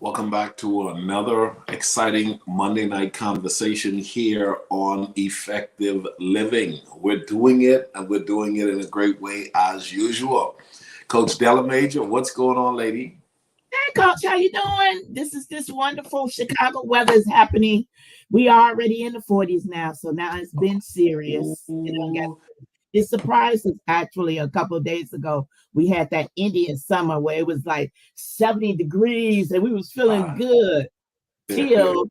Welcome back to another exciting Monday night conversation here on Effective Living. We're doing it, and we're doing it in a great way as usual. Coach Della Major, what's going on, lady? Hey, Coach, how you doing? This wonderful Chicago weather is happening. We are already in the 40s now, so now it's been serious. It don't get Ooh, it surprised us actually a couple of days ago. We had that Indian summer where it was like 70 degrees and we was feeling ah, good yeah, yeah. till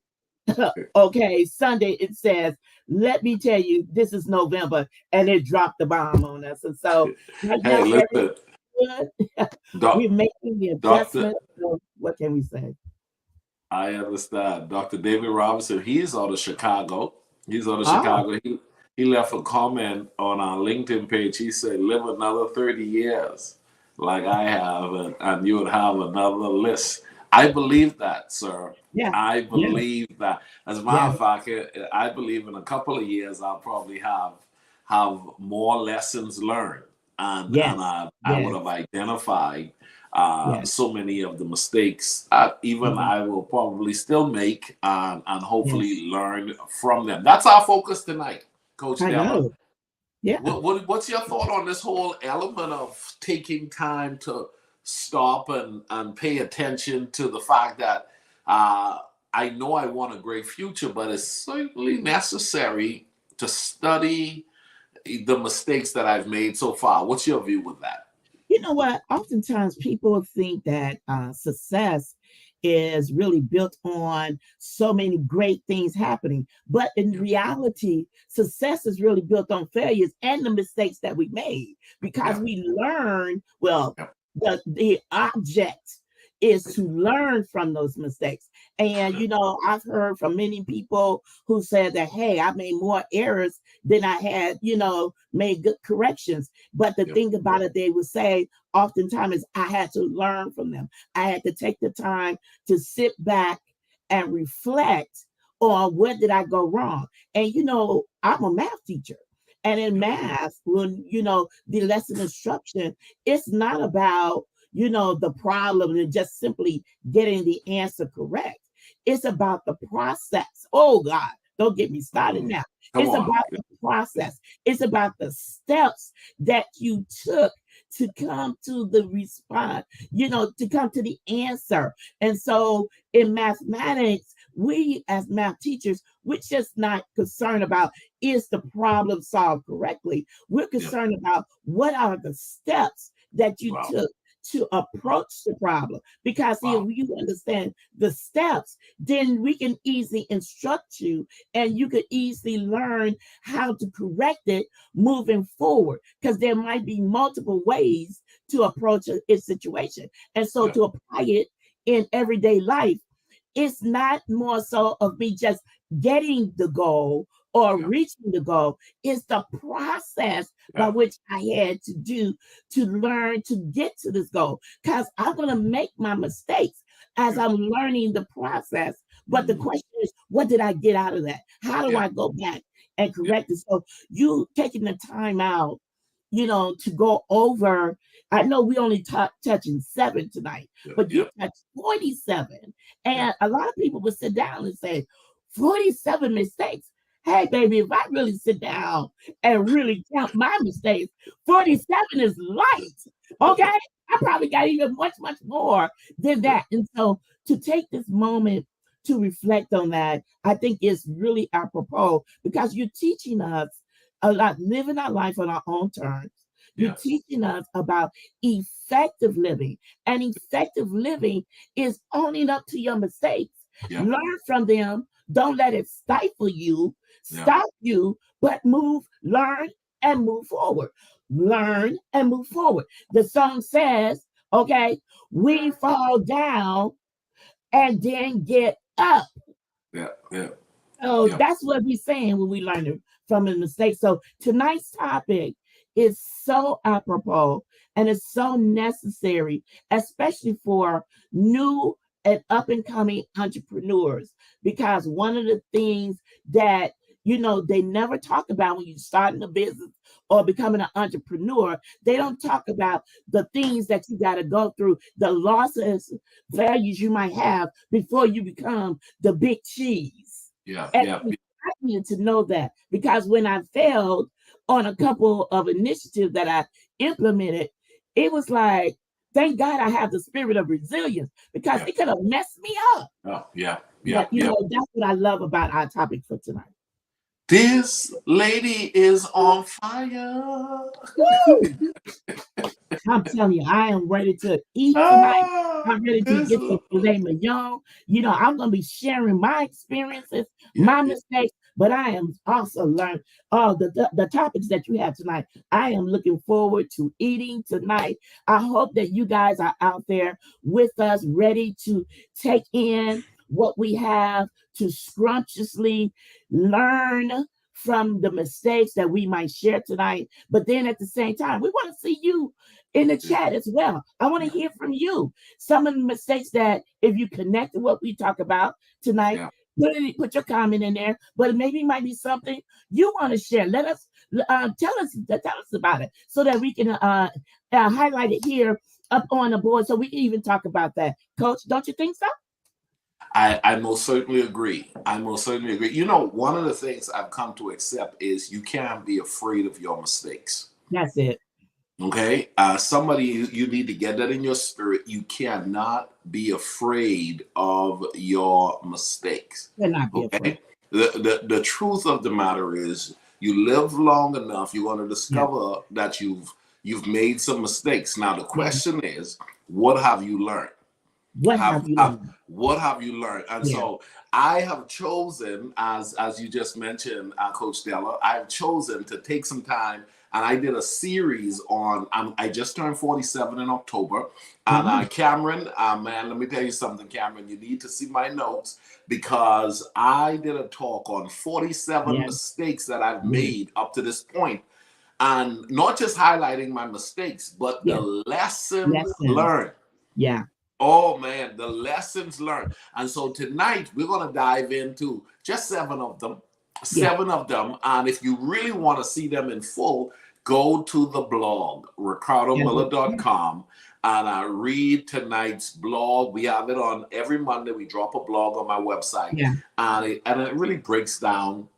okay, Sunday it says, let me tell you, this is November, and it dropped the bomb on us. And so right Hey, now everything's listen, good. We're doc, making the Doctor. adjustment. So what can we say? I understand. Dr. David Robinson, he's out of Chicago. He's out of Oh, Chicago. He left a comment on our LinkedIn page. He said, live another 30 years like I have, and you would have another list. I believe that, sir. yeah, I yeah, believe that. As a matter yeah, of fact, I believe in a couple of years I'll probably have more lessons learned, and yes, I would yes, have identified yes. so many of the mistakes even Mhm. I will probably still make, and Yes, hopefully learn from them. That's our focus tonight, Coach I Della. know. Yeah. What's your thought on this whole element of taking time to stop and pay attention to the fact that uh, I know I want a great future, but it's certainly necessary to study the mistakes that I've made so far. What's your view with that? You know what? Oftentimes people think that success is really built on so many great things happening. But in Yeah, reality, success is really built on failures and the mistakes that we made because yeah, we learn, well, yeah, the object is to learn from those mistakes. And, yeah, I've heard from many people who said that, hey, I made more errors than I had, made good corrections. But the yeah, thing about it, they would say oftentimes is I had to learn from them. I had to take the time to sit back and reflect on where did I go wrong. And I'm a math teacher. And in yeah, math, when the lesson instruction, it's not about the problem and just simply getting the answer correct. It's about the process. Oh God, don't get me started mhm. now. Come It's on. about the process. It's about the steps that you took to come to the response, to come to the answer. And so in mathematics, we as math teachers, we're just not concerned about is the problem solved correctly. We're Yeah. concerned about what are the steps that you Wow. took to approach the problem. Because if Wow. you understand the steps, then we can easily instruct you and you could easily learn how to correct it moving forward. Because there might be multiple ways to approach a situation. And so Yeah. to apply it in everyday life, it's not more so of me just getting the goal or Yeah. reaching the goal. It's the process by Yeah. which I had to do to learn to get to this goal. Because I'm going to make my mistakes as Yeah. I'm learning the process. But the Mm. question is, what did I get out of that? How do Yeah. I go back and Yeah. correct it? So you taking the time out, to go over. I know we only touching seven tonight, Yeah. but you Yeah. touched 47. Yeah. And a lot of people would sit down and say, 47 mistakes. Hey, baby, if I really sit down and really count my mistakes, 47 is light. Okay. I probably got even much, much more than Yeah. that. And so to take this moment to reflect on that, I think is really apropos because you're teaching us a lot, living our life on our own terms. You're Yes. teaching us about effective living. And effective living is owning up to your mistakes. Yeah. Learn from them. Don't let it stifle you, Yeah. stop you, but move, learn, and move forward. Learn and move forward. The song says, okay, we fall down and then get up. Yeah. Yeah. So Yeah. that's what we're saying when we learn from a mistake. So tonight's topic is so apropos and it's so necessary, especially for new and up and coming entrepreneurs, because one of the things that they never talk about when you starting a business or becoming an entrepreneur. They don't talk about the things that you got to go through, the losses, values you might have before you become the big cheese. Yeah, And yeah, I needed to know that, because when I failed on a couple of initiatives that I implemented, it was like, thank God I have the spirit of resilience, because yeah, it could have messed me up. yeah, yeah, yeah, But yeah. that's what I love about our topic for tonight. This lady is on fire. Woo! I'm telling you, I am ready to eat tonight. Ah, I'm ready to this, get some filet mignon. I'm going to be sharing my experiences, yeah, my yeah. mistakes, but I am also learning all the topics that you have tonight. I am looking forward to eating tonight. I hope that you guys are out there with us, ready to take in what we have, to scrumptiously learn from the mistakes that we might share tonight. But then at the same time, we want to see you in the chat as well. I want to Yeah, hear from you. Some of the mistakes that, if you connect to what we talk about tonight, yeah. put your comment in there. But maybe it might be something you want to share. Let us tell us about it, so that we can highlight it here up on the board, so we can even talk about that. Coach, don't you think so? I most certainly agree. I most certainly agree. You know, one of the things I've come to accept is you can't be afraid of your mistakes. That's it. Okay, somebody you need to get that in your spirit. You cannot be afraid of your mistakes. Cannot be afraid. Okay, the truth of the matter is, you live long enough, you're going to Yeah. discover that you've made some mistakes. Now the Yeah. question is, what have you learned? What have you learned? What have you learned? And Yeah. so I have chosen, as you just mentioned, Coach Della, I've chosen to take some time, and I did a series on. I just turned 47 in October, and Wow. Cameron, man, let me tell you something, Cameron. You need to see my notes, because I did a talk on 47 Yeah. mistakes that I've Yeah. made up to this point, and not just highlighting my mistakes, but Yeah. the lessons Lessons. learned. Yeah. Oh man, the lessons learned. And so tonight we're going to dive into just 7 of them. Yeah. 7 of them. And if you really want to see them in full, go to the blog, ricardomiller.com, and read tonight's blog. We have it on every Monday. We drop a blog on my website. Yeah. And it really breaks down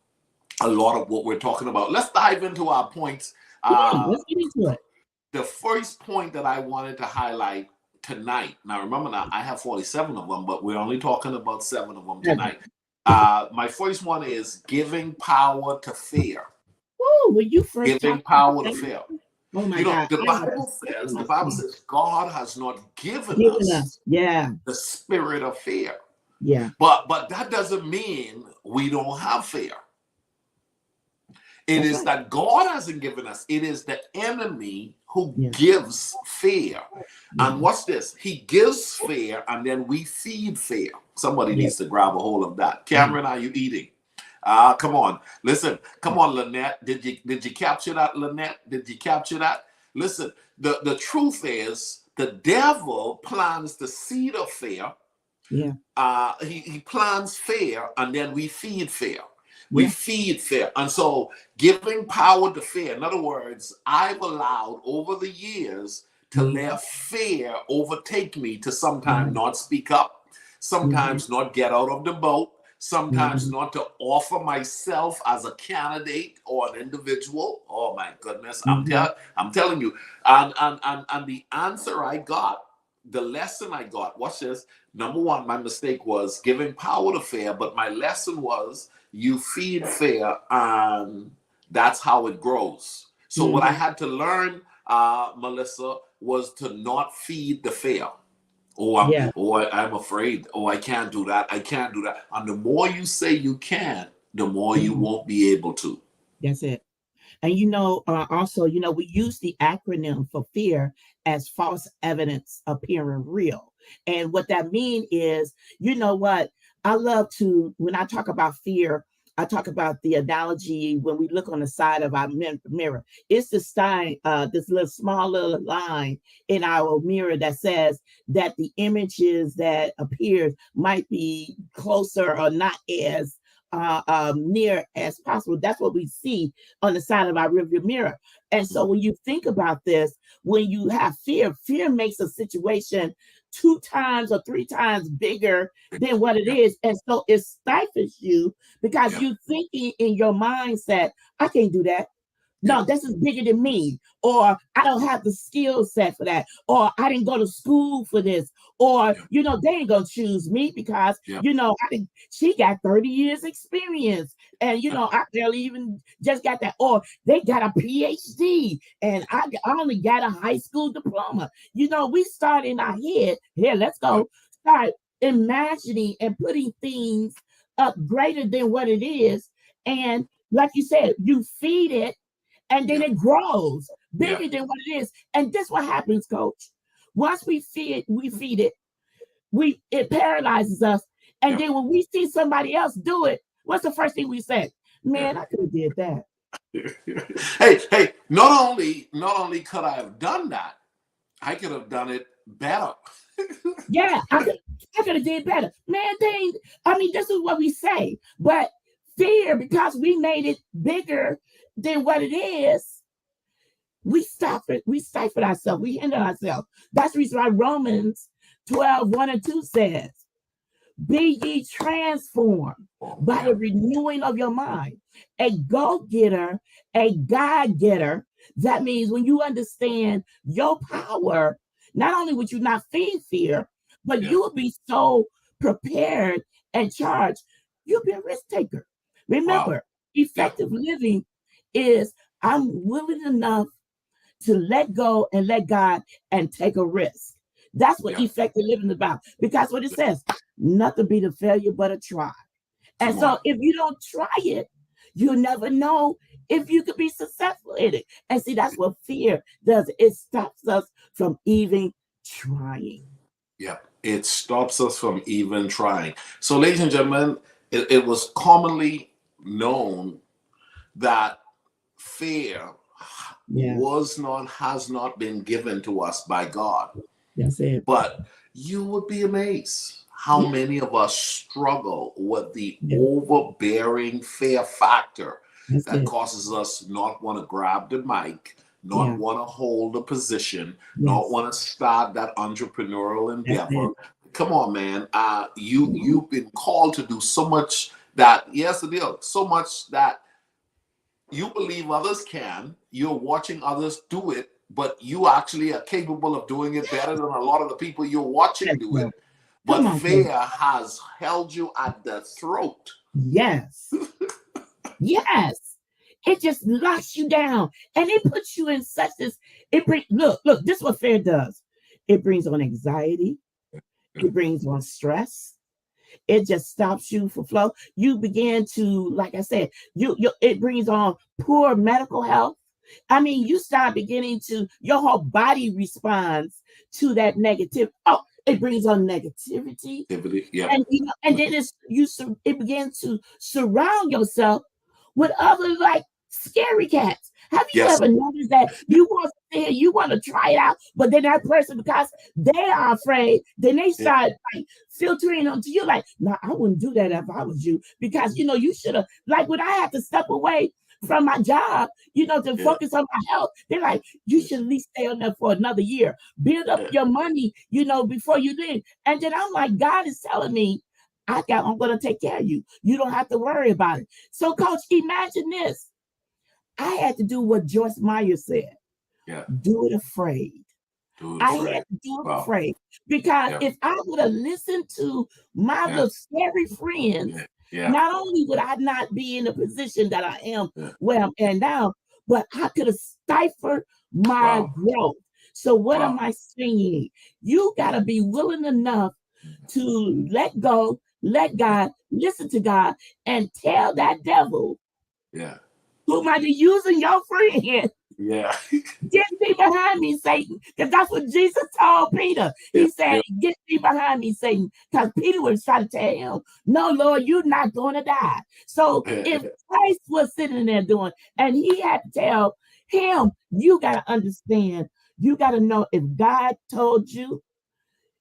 a lot of what we're talking about. Let's dive into our points. Let's get into it. The first point that I wanted to highlight tonight. Now, remember, now I have 47 of them, but we're only talking about 7 of them tonight. My first one is giving power to fear. Woo, when you first Giving talked power about to that, fear. oh my You know, God. the I Bible says God has not given giving us us. Yeah. the spirit of fear. Yeah. But that doesn't mean we don't have fear. It That's is right. that God hasn't given us. It is the enemy who Yeah. gives fear. Yeah. And what's this? He gives fear, and then we feed fear. Somebody Yeah. needs to grab a hold of that. Cameron, are you eating? Come on. Listen. Come on, Lynette. Did you capture that, Lynette? Did you capture that? Listen, the truth is, the devil plants the seed of fear. Yeah. He plants fear, and then we feed fear. We Yeah. feed fear. And so giving power to fear, in other words, I've allowed over the years to let fear overtake me, to sometimes not speak up, sometimes not get out of the boat, sometimes not to offer myself as a candidate or an individual. Oh my goodness, I'm telling you. And the answer I got, the lesson I got, watch this. Number one, my mistake was giving power to fear, but my lesson was you feed fear, and that's how it grows. So what I had to learn, Melissa, was to not feed the fear. I'm afraid. Oh, I can't do that. I can't do that. And the more you say you can, the more you won't be able to. That's it. And also, we use the acronym for fear as false evidence appearing real. And what that means is, what I love to, when I talk about fear, I talk about the analogy when we look on the side of our mirror. It's this little small little line in our mirror that says that the images that appears might be closer or not as near as possible. That's what we see on the side of our rearview mirror. And so when you think about this, when you have fear, fear makes a situation 2 times or 3 times bigger than what it Yeah. is. And so it stifles you because Yeah. you're thinking in your mindset, I can't do that. No, Yeah. this is bigger than me, or I don't have the skill set for that, or I didn't go to school for this, or Yeah. they ain't gonna choose me because Yeah. she got 30 years experience, and I barely even just got that, or they got a PhD, and I only got a high school diploma. We start in our head. Here, let's Yeah. go. Start imagining and putting things up greater than what it is, and like you said, you feed it and then Yeah. it grows Yeah. bigger than what it is. And this what happens, coach. Once we feed it, it paralyzes us. And Yeah. then when we see somebody else do it, what's the first thing we say? Yeah. Man, I could have did that. Hey, not only could I have done that, I could have done it better. Yeah, I could have did better. Man, this is what we say. But fear, because we made it bigger than what it is, we stop it. We stifle ourselves. We hinder ourselves. That's the reason why Romans 12:1 and 2 says, be ye transformed by Yeah. the renewing of your mind. A go-getter, a God-getter. That means when you understand your power, not only would you not feel fear, but Yeah. you will be so prepared and charged. You'll be a risk taker. Wow. Remember, Yeah. effective living is I'm willing enough to let go and let God and take a risk. That's what Yeah. effective living is about. Because what it says, nothing beat a failure but a try. And Come so on. if you don't try it, you'll never know if you could be successful in it. And see, that's what fear does. It stops us from even trying. Yeah. It stops us from even trying. So, ladies and gentlemen, it was commonly known that fear Yeah, has not been given to us by God. that's it. But you would be amazed how Yeah, many of us struggle with the yeah, overbearing fear factor that's that it. causes us not want to grab the mic, not Yeah, want to hold a position, not yes, want to start that entrepreneurial that's endeavor. it. Come on, man. You've been called to do so much that, yes, the deal, so much that you believe others can, you're watching others do it, but you actually are capable of doing it better than a lot of the people you're watching Yes, do it. Lord. But Come on, coach. fear has held you at the throat. Yes. Yes. It just locks you down and it puts you in such this. Look, this is what fear does. It brings on anxiety, it brings on stress, it just stops you from flow. You begin to, like I said, it brings on poor medical health. I mean, you start beginning to your whole body responds to that negative. Oh, it brings on negativity. Yeah. And then it begins to surround yourself with other like scary cats. Have you Yes. ever noticed that you want to try it out, but then that person, because they are afraid, then they Yeah. start like filtering onto you like, no, I wouldn't do that if I was you. Because you should have, like, when I had to step away from my job, to Yeah. focus on my health, they're like, you should at least stay on there for another year, build up Yeah. your money, before you leave. And then I'm like, God is telling me, I'm gonna take care of you. You don't have to worry about it. So, coach, imagine this. I had to do what Joyce Meyer said. Yeah. Do it afraid. Do it I afraid. had to do it Wow. afraid. Because Yeah. if I would have listened to my Yeah. little scary friends, Yeah. Yeah. not only would I not be in the position that I am Yeah. where I'm at now, but I could have stifled my Wow. growth. So what am Wow. I saying? You gotta be willing enough to let go, let God, listen to God, and tell that devil Yeah. who might be using your friend, Yeah. get thee behind me, Satan. Because that's what Jesus told Peter. Yeah. He said, get thee behind me, Satan. Because Peter was trying to tell him, no, Lord, you're not going to die. So Yeah. if Christ was sitting there doing, and he had to tell him, you got to understand, you got to know if God told you,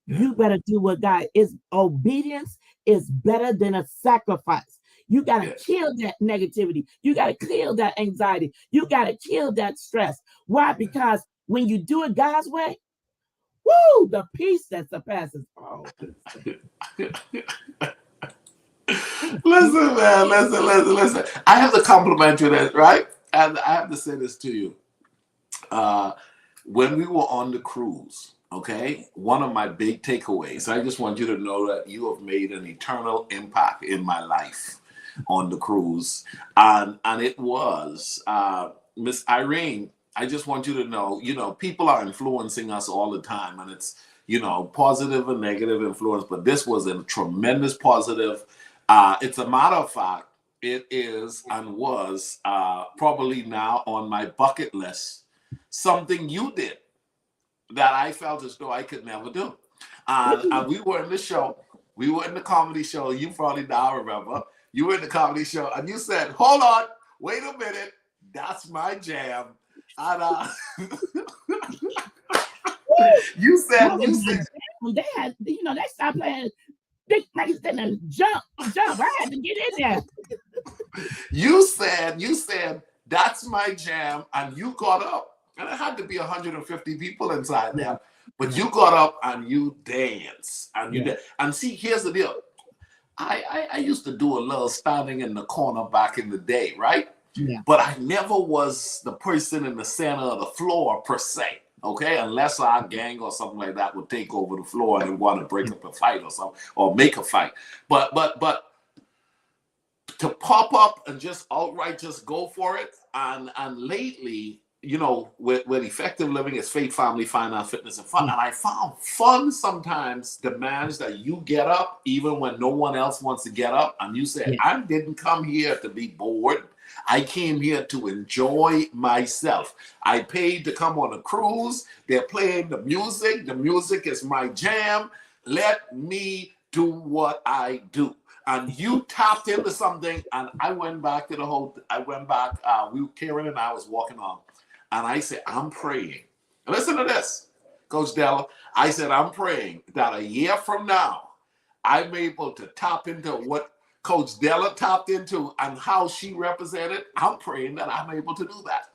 Yeah. you better do what God is. Obedience is better than a sacrifice. You got to Yeah. kill that negativity. You got to kill that anxiety. You got to kill that stress. Why? Because when you do it God's way, woo, the peace that surpasses all. Listen, man, listen. I have to compliment you that, right? And I have to say this to you. When we were on the cruise, okay, one of my big takeaways, I just want you to know that you have made an eternal impact in my life on the cruise. And it was Miss Irene. I just want you to know, people are influencing us all the time, and it's, positive and negative influence, but this was a tremendous positive. It's a matter of fact, it is and was probably now on my bucket list, something you did that I felt as though I could never do. And we were in the show, we were in the comedy show, you probably now remember, you were in the comedy show, and you said, hold on, wait a minute, that's my jam. And you said, they had, they stopped playing. They said, jump. I had to get in there. You said, that's my jam, and you got up, and it had to be 150 people inside there, but you got up and you danced, and you did. And see, here's the deal. I used to do a little standing in the corner back in the day, right? Yeah. But I never was the person in the center of the floor per se. Okay, unless our gang or something like that would take over the floor and want to break up a fight or something, or make a fight. But to pop up and just outright just go for it. And lately, with effective living is faith, family, finance, fitness, and fun. And I found fun sometimes demands that you get up even when no one else wants to get up. And you said, I didn't come here to be bored. I came here to enjoy myself. I paid to come on a cruise. They're playing the music. The music is my jam. Let me do what I do. And you tapped into something, and I went back to the whole. Karen and I was walking on, and I said, I'm praying. And listen to this, Coach Della. I said, I'm praying that a year from now, I'm able to tap into what Coach Della tapped into and how she represented. I'm praying that I'm able to do that.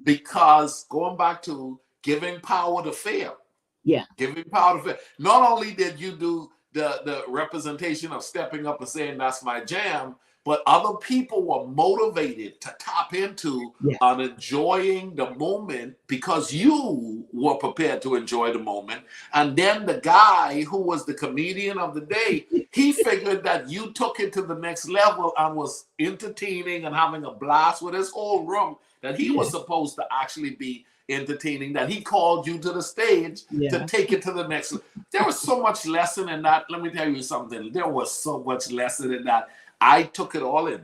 Because going back to giving power to fail. Yeah. Giving power to fail. Not only did you do the representation of stepping up and saying that's my jam, but other people were motivated to tap into and enjoying the moment because you were prepared to enjoy the moment. And then the guy who was the comedian of the day, he figured that you took it to the next level and was entertaining and having a blast with his whole room that he was supposed to actually be entertaining, that he called you to the stage to take it to the next level. There was so much lesson in that. Let me tell you something. There was so much lesson in that. I took it all in.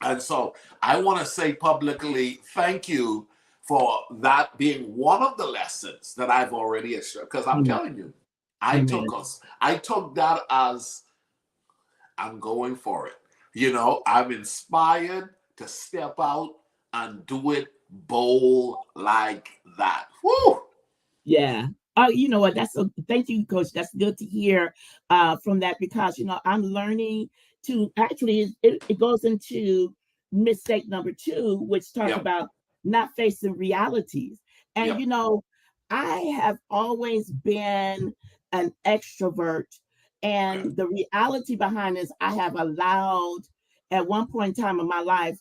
And so I want to say publicly, thank you for that being one of the lessons that I've already experienced. Because I'm telling you, I took that as I'm going for it. I'm inspired to step out and do it bold like that. Woo! Yeah. Oh, you know what? Thank you, Coach. That's good to hear from that because I'm learning to actually it goes into mistake number 2, which talks about not facing realities. And I have always been an extrovert, and the reality behind this, I have allowed at one point in time in my life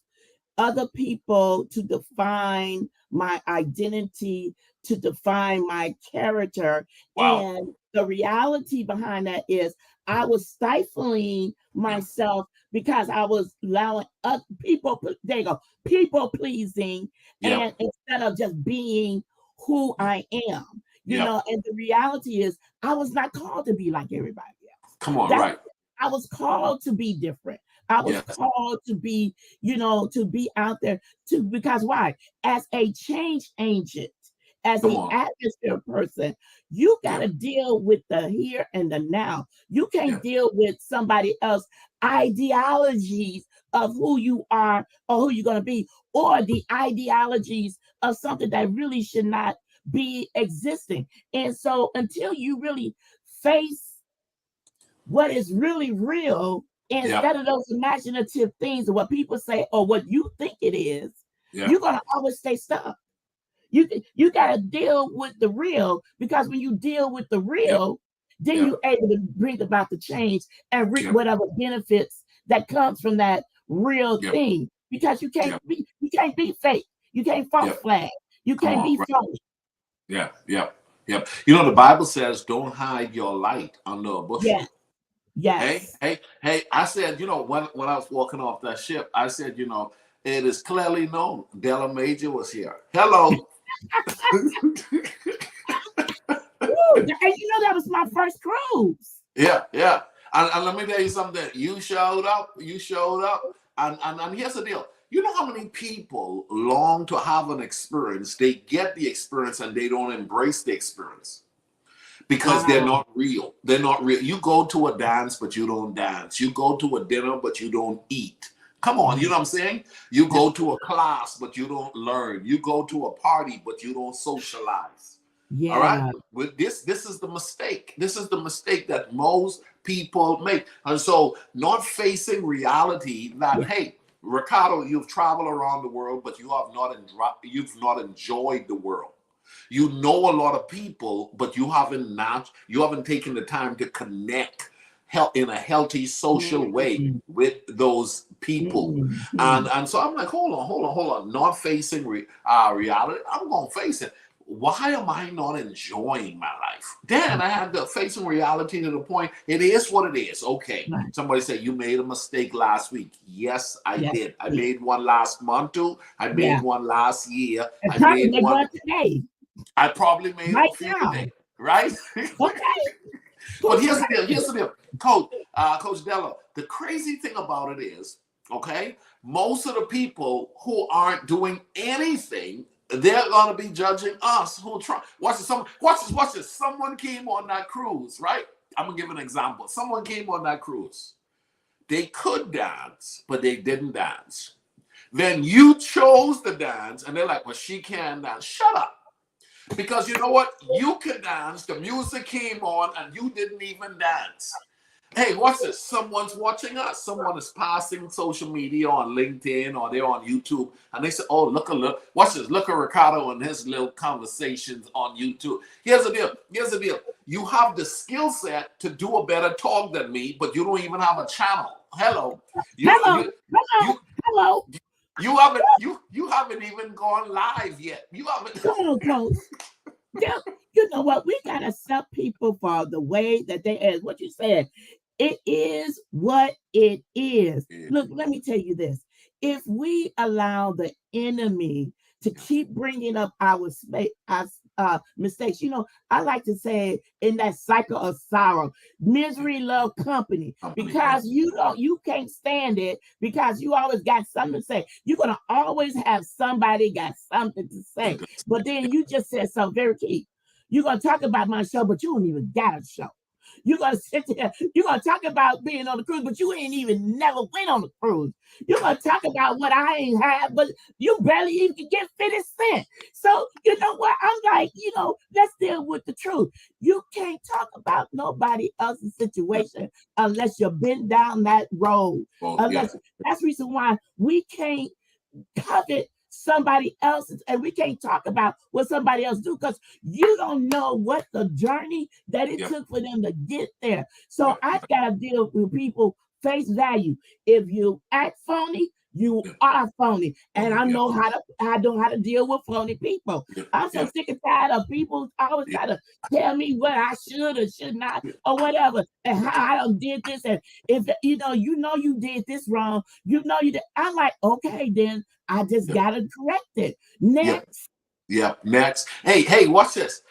other people to define my identity, to define my character. Wow. And the reality behind that is I was stifling myself because I was allowing other people, people pleasing, and instead of just being who I am, and the reality is I was not called to be like everybody else. Come on, right. I was called to be different. I was called to be, to be out there because why? As a change agent, as an atmosphere person, you got to deal with the here and the now. You can't deal with somebody else's ideologies of who you are or who you're going to be, or the ideologies of something that really should not be existing. And so until you really face what is really real, Yep. Instead of those imaginative things of what people say or what you think it is, Yep. you're gonna always stay stuck. You gotta deal with the real, because when you deal with the Yep. real, then Yep. you're able to bring about the change and reap Yep. whatever benefits that comes from that real Yep. thing. Because Yep. you can't be fake, you can't false Yep. flag, you Come can't on. be Right. phony. Yeah. Yep. Yep. You know, the Bible says, don't hide your light under a bushel. Yes, yes. Hey, I said, you know, when I was walking off that ship, I said, you know, it is clearly known Della Major was here. Hello. Woo, and you know that was my first cruise. Yeah, yeah. And let me tell you something. You showed up. You showed up. And here's the deal. You know how many people long to have an experience? They get the experience and they don't embrace the experience because they're Wow. not real. They're not real. You go to a dance, but you don't dance. You go to a dinner, but you don't eat. Come on, you know what I'm saying? You go to a class, but you don't learn. You go to a party, but you don't socialize. All right. Yeah. With this is the mistake. This is the mistake that most people make. And so not facing reality that, Yeah. hey, Ricardo, you've traveled around the world, but you've not enjoyed the world. You know a lot of people, but you haven't taken the time to connect in a healthy social way Mhm, with those people. mhm. And so I'm like, hold on. Not facing reality. I'm gonna face it. Why am I not enjoying my life? Then I had to face some reality to the point. It is what it is. Okay. Right. Somebody said you made a mistake last week. Yes, I Yes, did. I yeah. made one last month too. I made Yeah. one last year. And I probably made make one. one today, I probably made right a few now. today, right? Okay. But Push here's the right deal. in. Here's the deal, Coach Della. The crazy thing about it is, okay, most of the people who aren't doing anything, they're gonna be judging us who try. Watch this. Someone came on that cruise, right? I'm gonna give an example. Someone came on that cruise. They could dance, but they didn't dance. Then you chose to dance, and they're like, "Well, she can dance." Shut up. Because you know what? You can dance. The music came on and you didn't even dance. Hey, what's this? Someone's watching us. Someone is passing social media on LinkedIn or they're on YouTube and they say, oh, look. Watch this. Look at Ricardo and his little conversations on YouTube. Here's the deal. You have the skill set to do a better talk than me, but you don't even have a channel. Hello. You Hello, you hello, you hello. you haven't even gone live yet. You haven't. Come on, coach. Yeah, you know what? We gotta accept people for the way that they is. What you said, it is what it is. Yeah, Look, let me tell you this. If we allow the enemy to yeah. keep bringing up our mistakes, I like to say in that cycle of sorrow, misery love company, Company, yeah. because you can't stand it, because you always got something to say. You're gonna always have somebody got something to say. But then you just said something very key. You're gonna talk about my show, but you don't even got a show. You're gonna sit there, you're gonna talk about being on the cruise, but you ain't even never went on the cruise. You're gonna talk about what I ain't had, but you barely even can get 50 cents. So you know what? I'm like, let's deal with the truth. You can't talk about nobody else's situation unless you've been down that road. Well, yeah. Unless that's the reason why we can't covet somebody else's, and we can't talk about what somebody else do, because you don't know what the journey that it Yep. took for them to get there. So Yep. I've got to deal with people face value. If you act phony, you Yep. are phony, and I Yep. know how to deal with phony people. Yep. I'm so Yep. sick and tired of people always Yep. try to tell me what I should or should not or whatever, and how I done did this, and if you did this wrong, you did. I'm like, okay, then I just Yep. gotta correct it. Yep. Next. Yep. Next. Hey, watch this.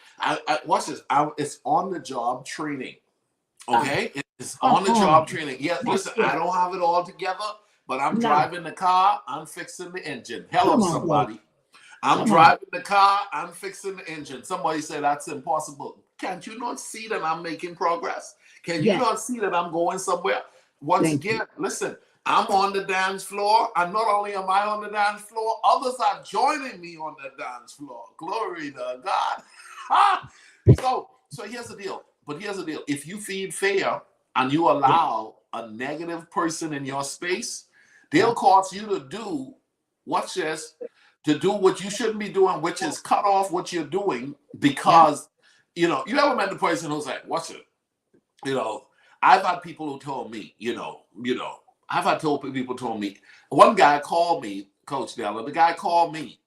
Watch this. It's on the job training. Uh, Okay? It's on the uh-uh. job training. Yeah, That's listen, I it. don't have it all together, but I'm No. driving the car, I'm fixing the engine. Hello, Come on, bro. somebody. I'm Come on. driving the car, I'm fixing the engine. Somebody said that's impossible. Can't you not see that I'm making progress? Can you Yes. not see that I'm going somewhere? Once Thank you. again, listen, I'm on the dance floor, and not only am I on the dance floor, others are joining me on the dance floor. Glory to God. So here's the deal. But here's the deal. If you feed fair and you allow a negative person in your space, they'll cause you to do, watch this, to do what you shouldn't be doing, which is cut off what you're doing because, you ever met the person who's like, watch it, I've had people who told me, I've had people told me, one guy called me, Coach Della, the guy called me,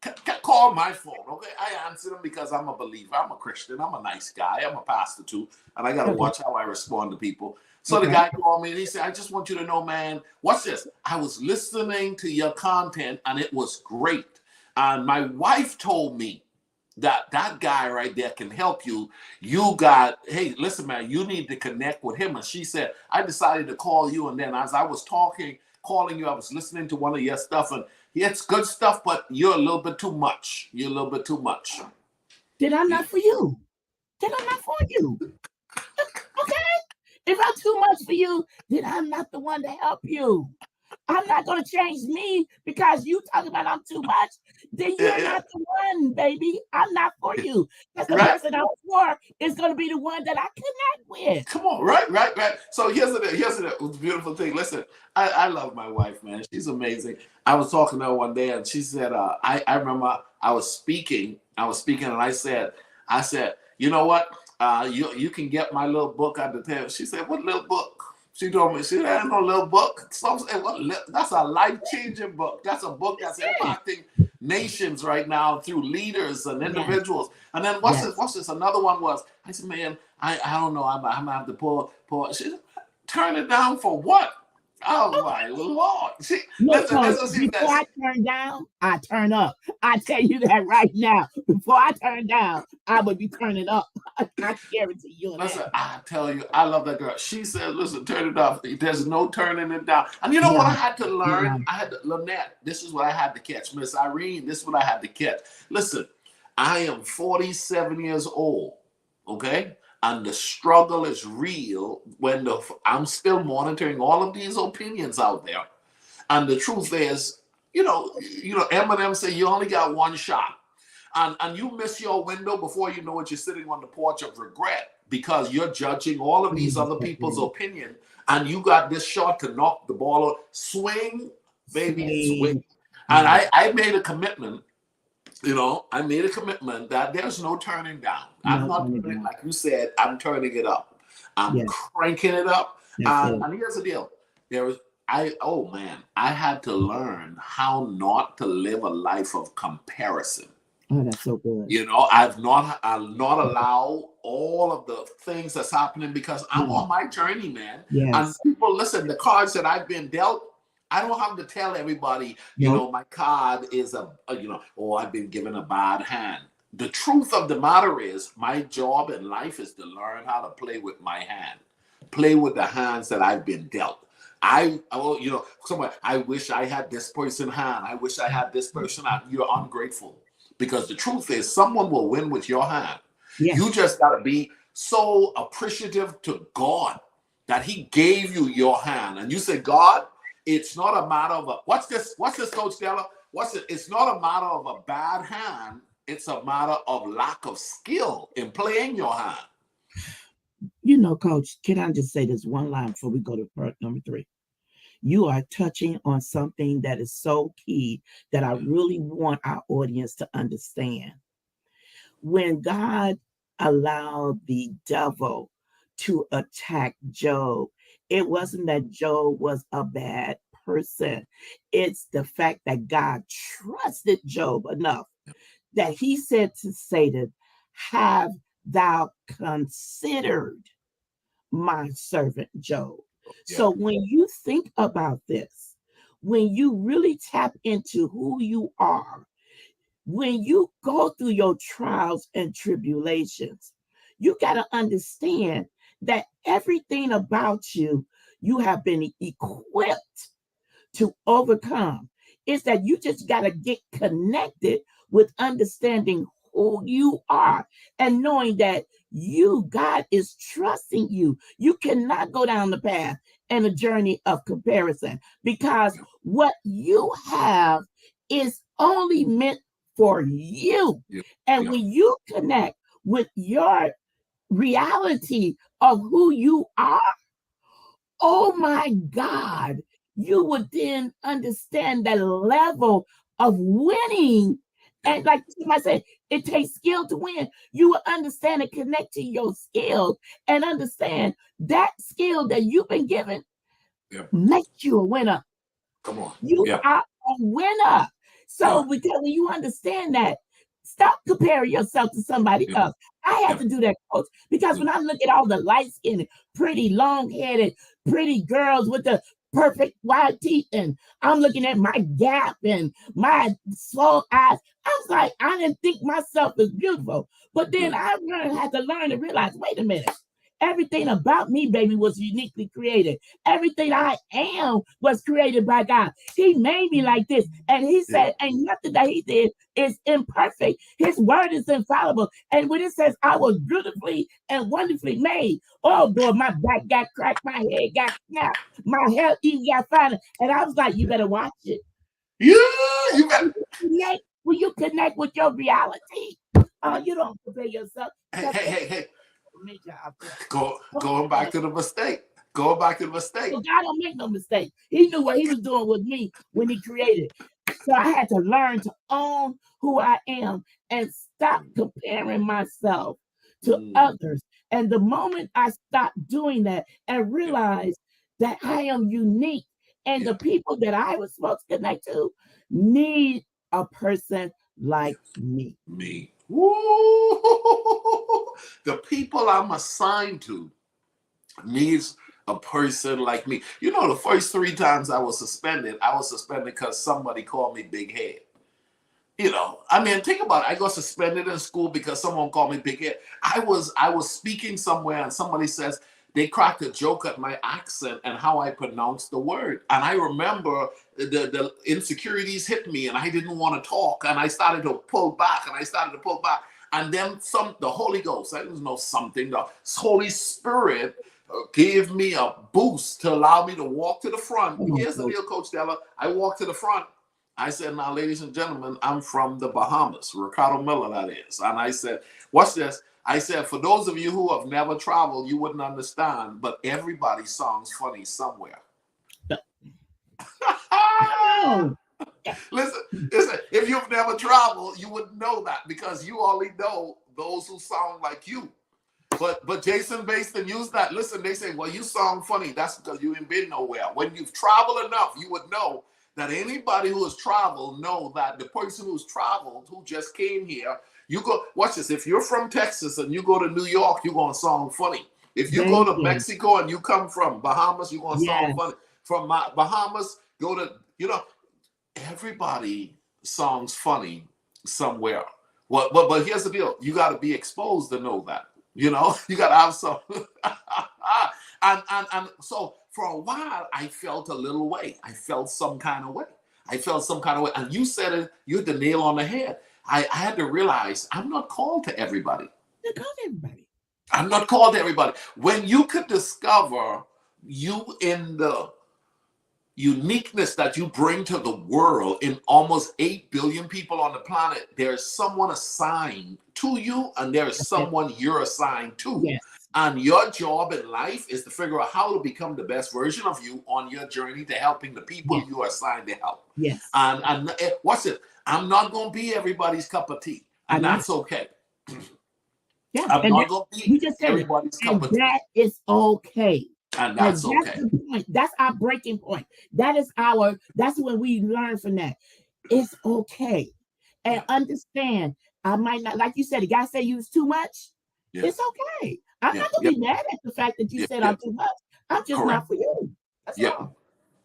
called my phone, okay? I answered him because I'm a believer, I'm a Christian, I'm a nice guy, I'm a pastor too, and I got to watch how I respond to people. So the guy called me and he said, I just want you to know, man, watch this. I was listening to your content and it was great. And my wife told me that guy right there can help you. Hey, listen, man, you need to connect with him. And she said, I decided to call you. And then as I was calling you, I was listening to one of your stuff. And it's good stuff, but you're a little bit too much. You're a little bit too much. Did I not for you? Did I not for you? Okay. If I'm too much for you, then I'm not the one to help you. I'm not going to change me because you talking about I'm too much. Then you're not the one, baby. I'm not for you. Because the person I'm for is going to be the one that I connect with. Come on, right. So here's the beautiful thing. Listen, I love my wife, man. She's amazing. I was talking to her one day and she said, I remember I was speaking and I said, you know what? You can get my little book at the table. She said, what little book? She told me, she had no little book. That's a life-changing book. That's a book that's impacting nations right now through leaders and individuals. And then what's this? Another one was, I said, man, I don't know. I'm gonna have to pull. She said, turn it down for what? Oh my Lord. Before I turn down, I turn up. I tell you that right now. Before I turn down, I would be turning up. I guarantee you. Listen, I tell you, I love that girl. She said, listen, turn it off. There's no turning it down. And you know what I had to learn? Lynette, this is what I had to catch. Miss Irene, this is what I had to catch. Listen, I am 47 years old, okay? And the struggle is real when I'm still monitoring all of these opinions out there. And the truth is, Eminem said you only got one shot. And you miss your window before you know it, you're sitting on the porch of regret because you're judging all of these other people's opinion. And you got this shot to knock the ball out. Swing, baby, swing. And I made a commitment. That there's no turning down. I'm not turning, like you said, I'm turning it up. I'm cranking it up. And here's the deal. I had to learn how not to live a life of comparison. Oh, that's so good. I'll not allow all of the things that's happening because I'm on my journey, man. Yes. And people, listen, the cards that I've been dealt, I don't have to tell everybody, my card is I've been given a bad hand. The truth of the matter is my job in life is to learn how to play with my hand, play with the hands that I've been dealt. I wish I had this person hand. I wish I had this person hand. You're ungrateful because the truth is someone will win with your hand. Yes. You just got to be so appreciative to God that he gave you your hand. And you say, God, it's not a matter of what's this, Coach Della? It's not a matter of a bad hand. It's a matter of lack of skill in playing your hand. Coach, can I just say this one line before we go to part number 3? You are touching on something that is so key that I really want our audience to understand. When God allowed the devil to attack Job, it wasn't that Job was a bad person. It's the fact that God trusted Job enough that he said to Satan, have thou considered my servant Job? Yeah. So when you think about this, when you really tap into who you are, when you go through your trials and tribulations, you got to understand that everything about you have been equipped to overcome. It's that you just got to get connected with understanding who you are and knowing that God is trusting you. You cannot go down the path and a journey of comparison because what you have is only meant for you. And when you connect with your reality of who you are, oh my God, you would then understand the level of winning. Yeah. And like somebody said, it takes skill to win. You will understand and connect to your skills and understand that skill that you've been given Yeah. makes you a winner. Come on. You Yeah. are a winner. So Yeah. because when you understand that, stop comparing yourself to somebody Yeah. else. I had Yeah. to do that, coach, because Yeah. when I look at all the light-skinned, pretty, long-headed, pretty girls with the perfect white teeth, and I'm looking at my gap and my slow eyes, I was like, I didn't think myself was beautiful. But then Yeah. I had to learn to realize, wait a minute. Everything about me, baby, was uniquely created. Everything I am was created by God. He made me like this. And he Yeah. said, ain't nothing that he did is imperfect. His word is infallible. And when it says, I was beautifully and wonderfully made, oh boy, my back got cracked, my head got snapped, my hair even got finer. And I was like, you better watch it. Yeah. You got. When you connect with your reality, you don't compare yourself. Hey. Come Going back on. to the mistake. Going back to the mistake. So God don't make no mistake. He knew what he was doing with me when he created. So I had to learn to own who I am and stop comparing myself to others. And the moment I stopped doing that and realized that I am unique and Yeah. the people that I was supposed to connect to need a person like me. Me. Woo! The people I'm assigned to needs a person like me. You know, the first 3 times I was suspended because somebody called me big head. You know, I mean, think about it. I got suspended in school because someone called me big head. I was speaking somewhere and somebody says they cracked a joke at my accent and how I pronounced the word. And I remember the insecurities hit me and I didn't want to talk and I started to pull back and I started to pull back. And then the Holy Ghost, I don't know something, the Holy Spirit gave me a boost to allow me to walk to the front. Here's the deal, Coach Della. I walked to the front. I said, now, ladies and gentlemen, I'm from the Bahamas, Ricardo Miller, that is. And I said, watch this. I said, for those of you who have never traveled, you wouldn't understand, but everybody sounds funny somewhere. Listen, if you've never traveled, you wouldn't know that because you only know those who sound like you. But Jason Baston used that. Listen, they say, well, you sound funny. That's because you ain't been nowhere. When you've traveled enough, you would know that anybody who has traveled know that the person who's traveled, who just came here, you go, watch this. If you're from Texas and you go to New York, you're going to sound funny. If you go to Mexico and you come from Bahamas, you're going to sound funny. From Bahamas, go to, everybody sounds funny somewhere. But here's the deal. You got to be exposed to know that. You got to have some. and so for a while, I felt a little way. I felt some kind of way. And you said it, you hit the nail on the head. I had to realize I'm not called to everybody. I'm not called to everybody. When you could discover you in the uniqueness that you bring to the world in almost 8 billion people on the planet, there's someone assigned to you and there's someone you're assigned to. Yes. And your job in life is to figure out how to become the best version of you on your journey to helping the people you are assigned to help. Yes. And what's it? I'm not going to be everybody's cup of tea. And that's okay. Yeah. I'm not going to be everybody's cup of tea. That is okay. And that's okay. The point. That's our breaking point. That's when we learn from that. It's okay. And understand, I might not, like you said, the guy said you was too much. Yeah. It's okay. I'm not going to be mad at the fact that you said I'm too much. I'm just not for you. That's all.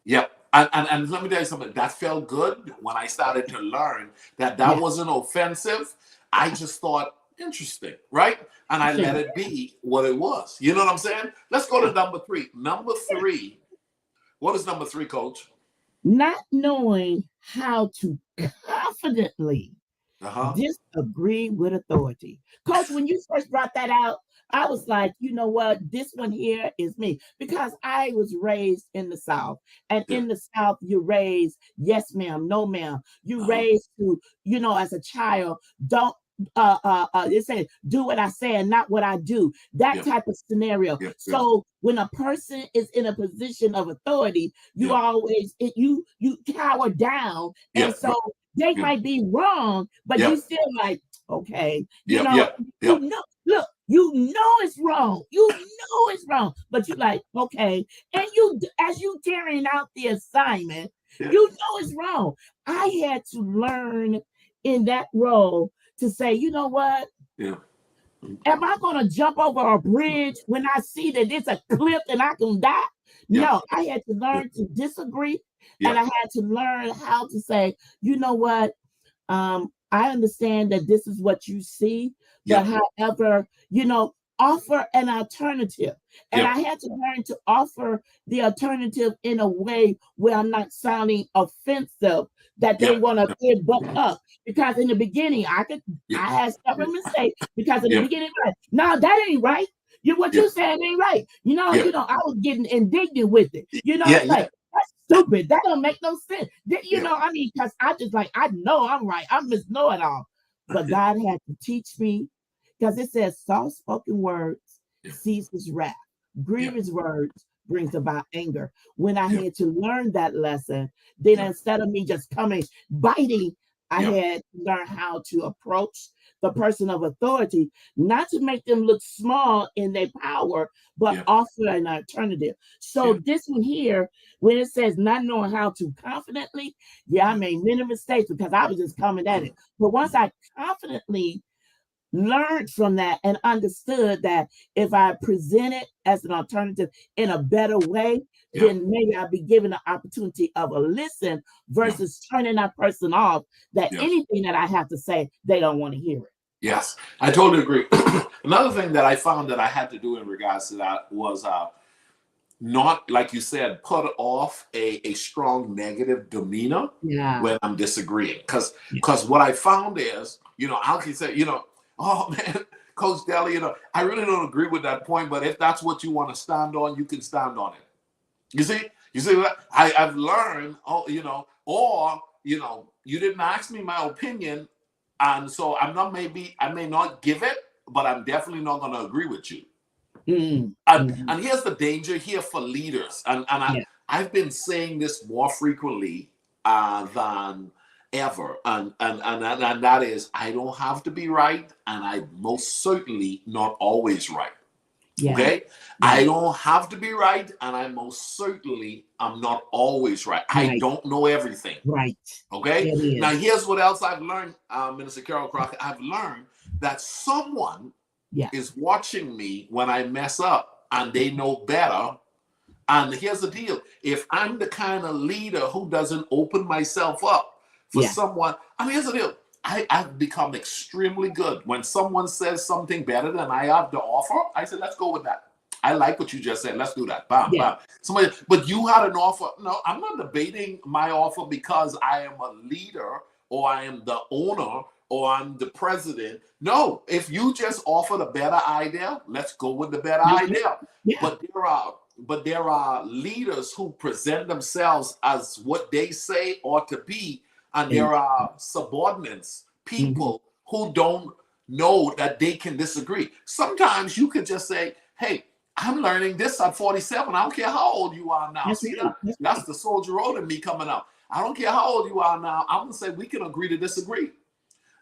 Yeah. And let me tell you something. That felt good when I started to learn that wasn't offensive. I just thought, interesting, right? And I let it be what it was. You know what I'm saying? Let's go to number 3. Number 3. What is number 3, Coach? Not knowing how to confidently disagree with authority. Coach, when you first brought that out, I was like, you know what? This one here is me. Because I was raised in the South. And in the South, you're raised, yes, ma'am, no, ma'am. You raised to, as a child, don't it says do what I say and not what I do, that Yeah. type of scenario. Yeah. So when a person is in a position of authority, you Yeah. always you cower down, Yeah. and so they Yeah. might be wrong, but Yeah. you still like, okay, Yeah. Yeah. Yeah. look, you know it's wrong, but you like, okay, and you, as you carrying out the assignment, Yeah. you know it's wrong. I had to learn in that role to say, you know what? Yeah. Am I going to jump over a bridge when I see that it's a cliff and I can die? Yeah. No, I had to Yeah. learn to disagree, and Yeah. I had to learn how to say, you know what? I understand that this is what you see, but Yeah. however, offer an alternative. And Yeah. I had to learn to offer the alternative in a way where I'm not sounding offensive, that they Yeah. want to get buck up. Because in the beginning, I Yeah. had several mistakes because in the Yeah. beginning, like, no, that ain't right. What Yeah. you saying ain't right. Yeah. I was getting indignant with it. Yeah. It's Yeah. like, that's stupid. That don't make no sense. Yeah. I mean, because I just like, I know I'm right. I'm Miss Know It All. But God had to teach me, because it says soft spoken words Yeah. ceases wrath. Yeah. Grievous words brings about anger. When I Yeah. had to learn that lesson, then Yeah. instead of me just coming biting, I Yeah. had to learn how to approach the person of authority, not to make them look small in their power, but Yeah. offer an alternative. So Yeah. this one here, when it says not knowing how to confidently, yeah, I Yeah. made many mistakes because I was just coming at it. But once I confidently learned from that and understood that if I present it as an alternative in a better way, Yeah. then maybe I'll be given the opportunity of a listen versus turning that person off, that Yeah. anything that I have to say, they don't want to hear it. Yes, I totally agree. Another thing that I found that I had to do in regards to that was not, like you said, put off a strong negative demeanor Yeah. when I'm disagreeing. Because what I found is, Alki said, oh man, Coach Deli, I really don't agree with that point, but if that's what you want to stand on, you can stand on it. You see what I've learned, you didn't ask me my opinion, and so I may not give it, but I'm definitely not going to agree with you. Mm-hmm. And here's the danger here for leaders, and I've been saying this more frequently than ever, and that is, I don't have to be right, and I'm most certainly not always right. Yeah. Okay, yeah. I don't have to be right, and I most certainly am not always right. I don't know everything. Right. Okay. Now here's what else I've learned, Minister Carol Crockett. I've learned that someone is watching me when I mess up, and they know better. And here's the deal: if I'm the kind of leader who doesn't open myself up for someone, here's the deal: I've become extremely good. When someone says something better than I have to offer, I say, let's go with that. I like what you just said. Let's do that. Bam, bam. Somebody, but you had an offer. No, I'm not debating my offer because I am a leader or I am the owner or I'm the president. No, if you just offered a better idea, let's go with the better idea. Yeah. But there are leaders who present themselves as what they say ought to be, and there are subordinates, people who don't know that they can disagree. Sometimes you could just say, hey, I'm learning this at 47. I don't care how old you are now. That's the soldier road in me coming out. I don't care how old you are now. I'm going to say we can agree to disagree.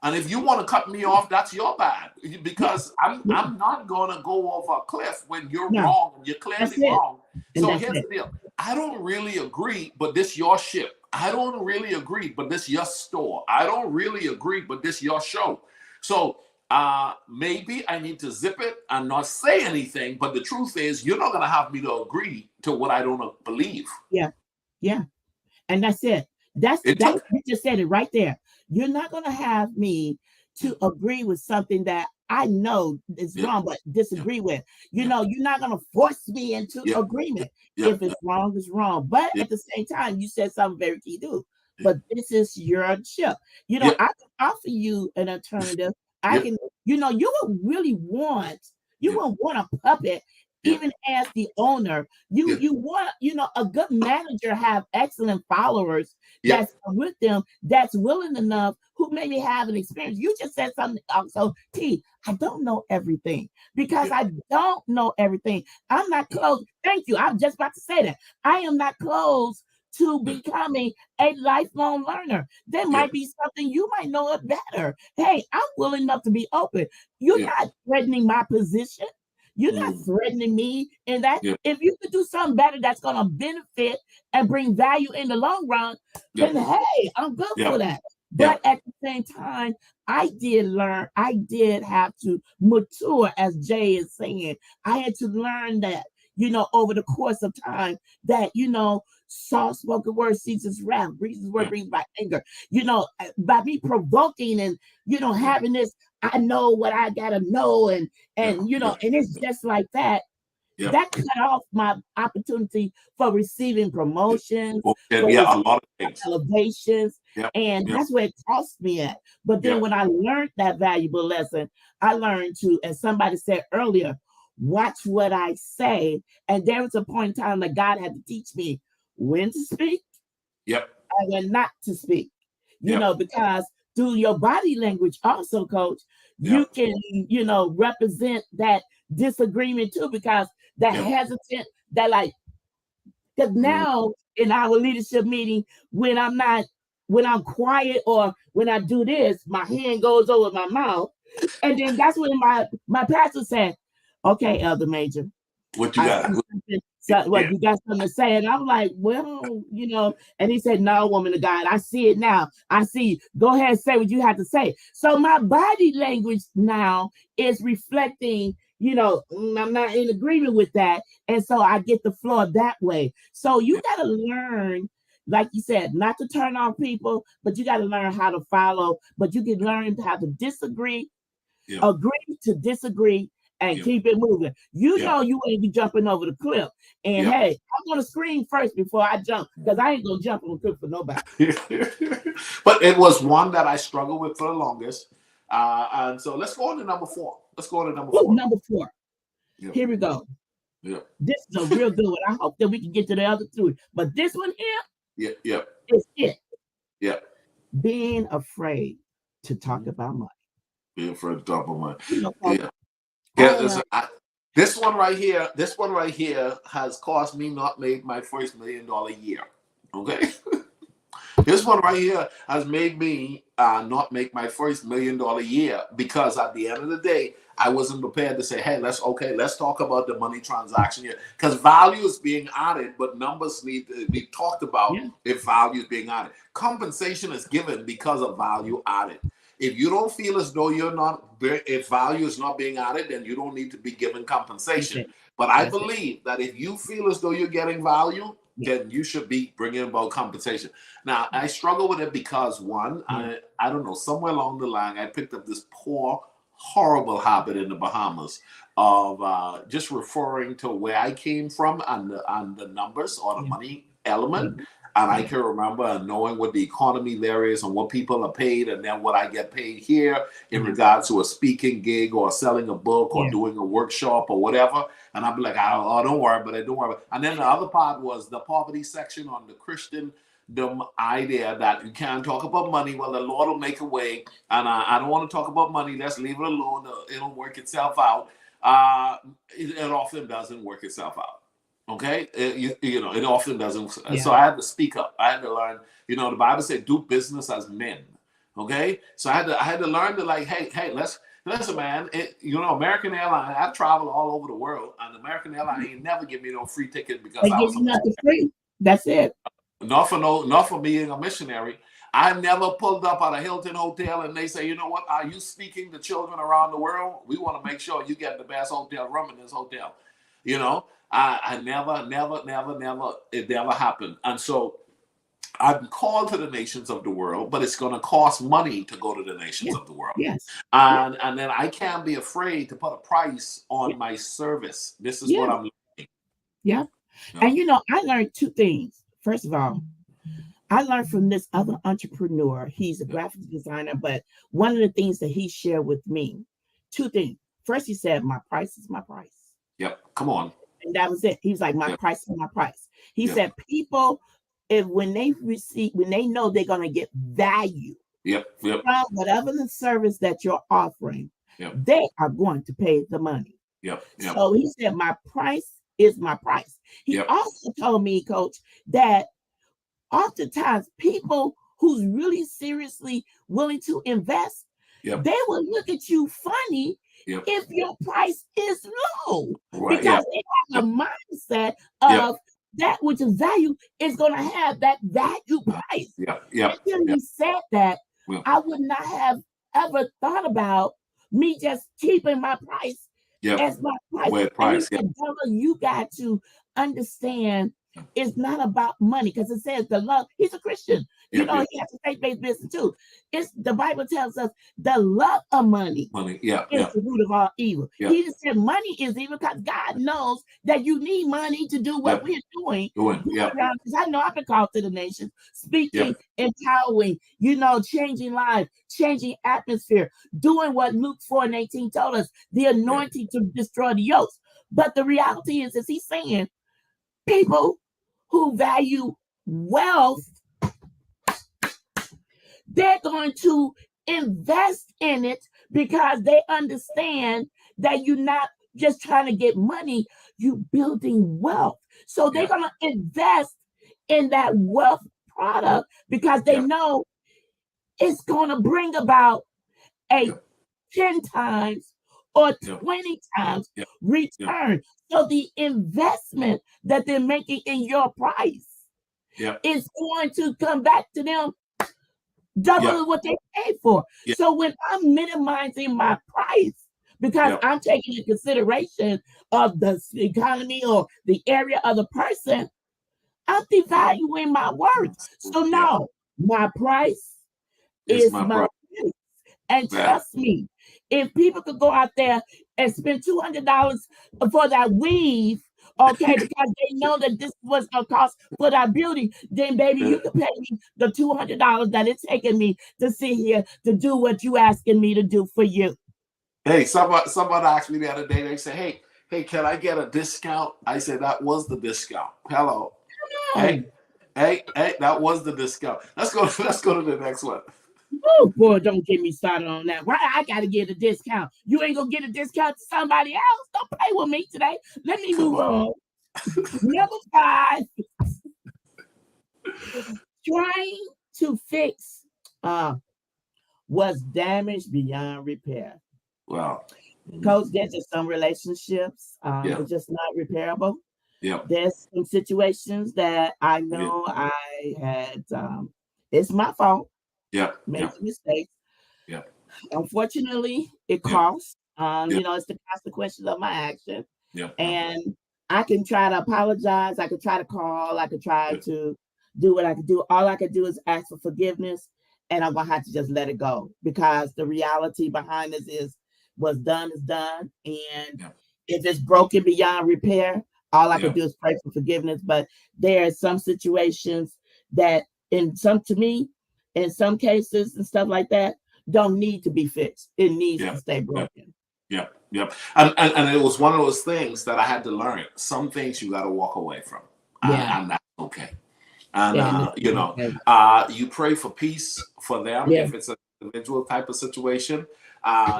And if you want to cut me off, that's your bad. Because I'm not going to go over a cliff when you're wrong and you're clearly wrong. So here's the deal. I don't really agree, but this your ship. I don't really agree, but this your store. I don't really agree, but this your show. So maybe I need to zip it and not say anything. But the truth is, you're not going to have me to agree to what I don't believe. Yeah. Yeah. And that's it. You just said it right there. You're not going to have me to agree with something that I know is wrong, but disagree with. You're not going to force me into agreement. If it's wrong, it's wrong. But at the same time, you said something very key too. But this is your ship. I can offer you an alternative. I can, you would really want, won't want a puppet. Even as the owner, you want, a good manager have excellent followers that's with them, that's willing enough, who maybe have an experience. You just said something also, T. I don't know everything because Yeah. I don't know everything. I'm not close. Thank you. I'm just about to say that. I am not close to Yeah. becoming a lifelong learner. There Yeah. might be something you might know it better. Hey, I'm willing enough to be open. You're Yeah. not threatening my position. You're not Mm. threatening me in that. Yeah. If you could do something better that's going to benefit and bring value in the long run, Yeah. then hey, I'm good Yeah. for that. Yeah. But at the same time, I did have to mature, as Jay is saying. I had to learn that, over the course of time, that, soft spoken word seasons wrath, reasons word Yeah. brings by anger. By me provoking and, Yeah. having this, I know what I gotta know, and Yeah. Yeah. and it's just like that. Yeah. That cut off my opportunity for receiving promotions, Well, for yeah, a lot of things. elevations, Yeah. and Yeah. that's where it cost me at. But then Yeah. when I learned that valuable lesson, I learned to, as somebody said earlier, watch what I say. And there was a point in time that God had to teach me when to speak Yep. and when not to speak. Yep. Because through your body language, also, coach, you Yep. can, represent that disagreement too, because that Yep. hesitant, that like, because Mm. now in our leadership meeting, when I'm quiet or when I do this, my hand goes over my mouth. And then that's when my pastor said, okay, Elder Major, What you I got? see something. So, what Yeah. you got something to say? And I'm like, well, and he said, no, woman of God, I see it now. I see. Go ahead and say what you have to say. So my body language now is reflecting, I'm not in agreement with that. And so I get the floor that way. So you Yeah. got to learn, like you said, not to turn off people, but you got to learn how to follow, but you can learn how to disagree, Yeah. agree to disagree, and Yeah. keep it moving. Yeah. You ain't be jumping over the cliff. And Yeah. hey, I'm gonna scream first before I jump, because I ain't gonna jump on the cliff for nobody. But it was one that I struggled with for the longest. And so let's go on to number 4. Let's go on to number Ooh, 4. number 4. Yeah. Here we go. Yeah. This is a real good one. I hope that we can get to the other 3. But this one here Yeah. Yeah. is it. Yeah. Being afraid to talk Mhm. about money. Being for the top of my. Coach, Yeah. I Yeah. This one right here has cost me not made my first $1 million year. Okay. This one right here has made me not make my first $1 million year, because at the end of the day, I wasn't prepared to say, hey, let's talk about the money transaction here. Because value is being added, but numbers need to be talked about yeah, if value is being added. Compensation is given because of value added. If you don't feel as though if value is not being added, then you don't need to be given that's compensation. it. But I That's it. believe that if you feel as though you're getting value, Yeah. then you should be bringing about compensation. Now, I struggle with it because, one, Yeah. I don't know, somewhere along the line, I picked up this poor, horrible habit in the Bahamas of just referring to where I came from and the numbers or the Yeah. money element. Yeah. And I can remember knowing what the economy there is and what people are paid, and then what I get paid here in regards to a speaking gig or selling a book or Yeah. doing a workshop or whatever. And I'd be like, oh, don't worry about it, don't worry about it. And then the other part was the poverty section on the Christian idea that you can't talk about money. Well, the Lord will make a way. And I don't want to talk about money. Let's leave it alone. It'll work itself out. It often doesn't work itself out. Okay, it often doesn't. Yeah. So I had to speak up. I had to learn. The Bible said, "Do business as men." Okay, so I had to learn to, like, hey, listen, man. American Airlines. I've traveled all over the world, and American Airlines ain't never give me no free ticket because They I give was you nothing free. That's it. not for being a missionary. I never pulled up at a Hilton hotel and they say, you know what? Are you speaking to children around the world? We want to make sure you get the best hotel room in this hotel. I never, it never happened. And so I'm called to the nations of the world, but it's going to cost money to go to the nations Yeah. of the world. Yes. And then I can't be afraid to put a price on my service. This is what I'm learning. Yeah. And I learned 2 things. First of all, I learned from this other entrepreneur. He's a graphic designer, but one of the things that he shared with me, 2 things. First, he said, my price is my price. Yep. Come on. And that was it. He was like, my price is my price. He Yep. said, people, when they know they're going to get value Yep. Yep. from whatever the service that you're offering, Yep. they are going to pay the money. Yep. Yep. So he said, my price is my price. He Yep. also told me, Coach, that oftentimes people who's really seriously willing to invest, Yep. they will look at you funny Yep. if your price is low, Right. because Yep. they have a mindset Yep. of that which is value is going to have that value price. Yep. Yep. Until Yep. he said that, Yep. I would not have ever thought about me just keeping my price Yep. as my price. With And he price. Yep. said, Della, you got to understand it's not about money, because it says the love. He's a Christian. You Yep. know, Yep. he has a faith-based business too. It's the Bible tells us the love of money Money. Yeah. is Yeah. the root of all evil. Yeah. He just said money is evil because God knows that you need money to do what Yep. we're doing. Doing. Yep. Because I know I've been called to the nations, speaking, Yep. empowering, you know, changing lives, changing atmosphere, doing what Luke 4:18 told us, the anointing to destroy the yokes. But the reality is he's saying people who value wealth, they're going to invest in it because they understand that you're not just trying to get money, you're building wealth. So they're Yeah. going to invest in that wealth product because they Yeah. know it's going to bring about a Yeah. 10 times or Yeah. 20 times Yeah. return. So the investment that they're making in your price Yeah. is going to come back to them double Yeah. what they paid for. Yeah. So when I'm minimizing my price because Yeah. I'm taking into consideration of the economy or the area of the person, I'm devaluing my worth. So Yeah. no, my price It's is my my price. price. And Yeah. trust me, if people could go out there and spend $200 for that weave, okay, because they know that this was going to cost for that beauty, then baby, you can pay me the $200 that it's taking me to sit here to do what you asking me to do for you. Hey, someone asked me the other day. They said, "Hey, can I get a discount?" I said, "That was the discount." Hello. Hey, that was the discount. Let's go. Let's go to the next one. Oh boy, don't get me started on that. Why I gotta get a discount? You ain't gonna get a discount to somebody else. Don't play with me today. Let me Come move on. on. Number 5, trying to fix what's damaged beyond repair. Wow. Coach, there's just some relationships Yeah. are just not repairable. Yeah. There's some situations that I know I had it's my fault, Yeah. made Yeah. some mistakes. Yeah. Unfortunately, it Yeah. costs. Yeah. You know, it's the consequences of my action. Yeah. And I can try to apologize. I could try to call. I could try Yeah. to do what I could do. All I could do is ask for forgiveness, and I'm gonna have to just let it go because the reality behind this is what's done is done. And Yeah. if it's broken beyond repair, all I Yeah. can do is pray for forgiveness. But there are some situations that, in some cases and stuff like that, don't need to be fixed. It needs Yeah. to stay Yeah. broken. Yep, yep. And it was one of those things that I had to learn. Some things you got to walk away from, Yeah. and that's okay. And Yeah. you know, you pray for peace for them Yeah. if it's an individual type of situation.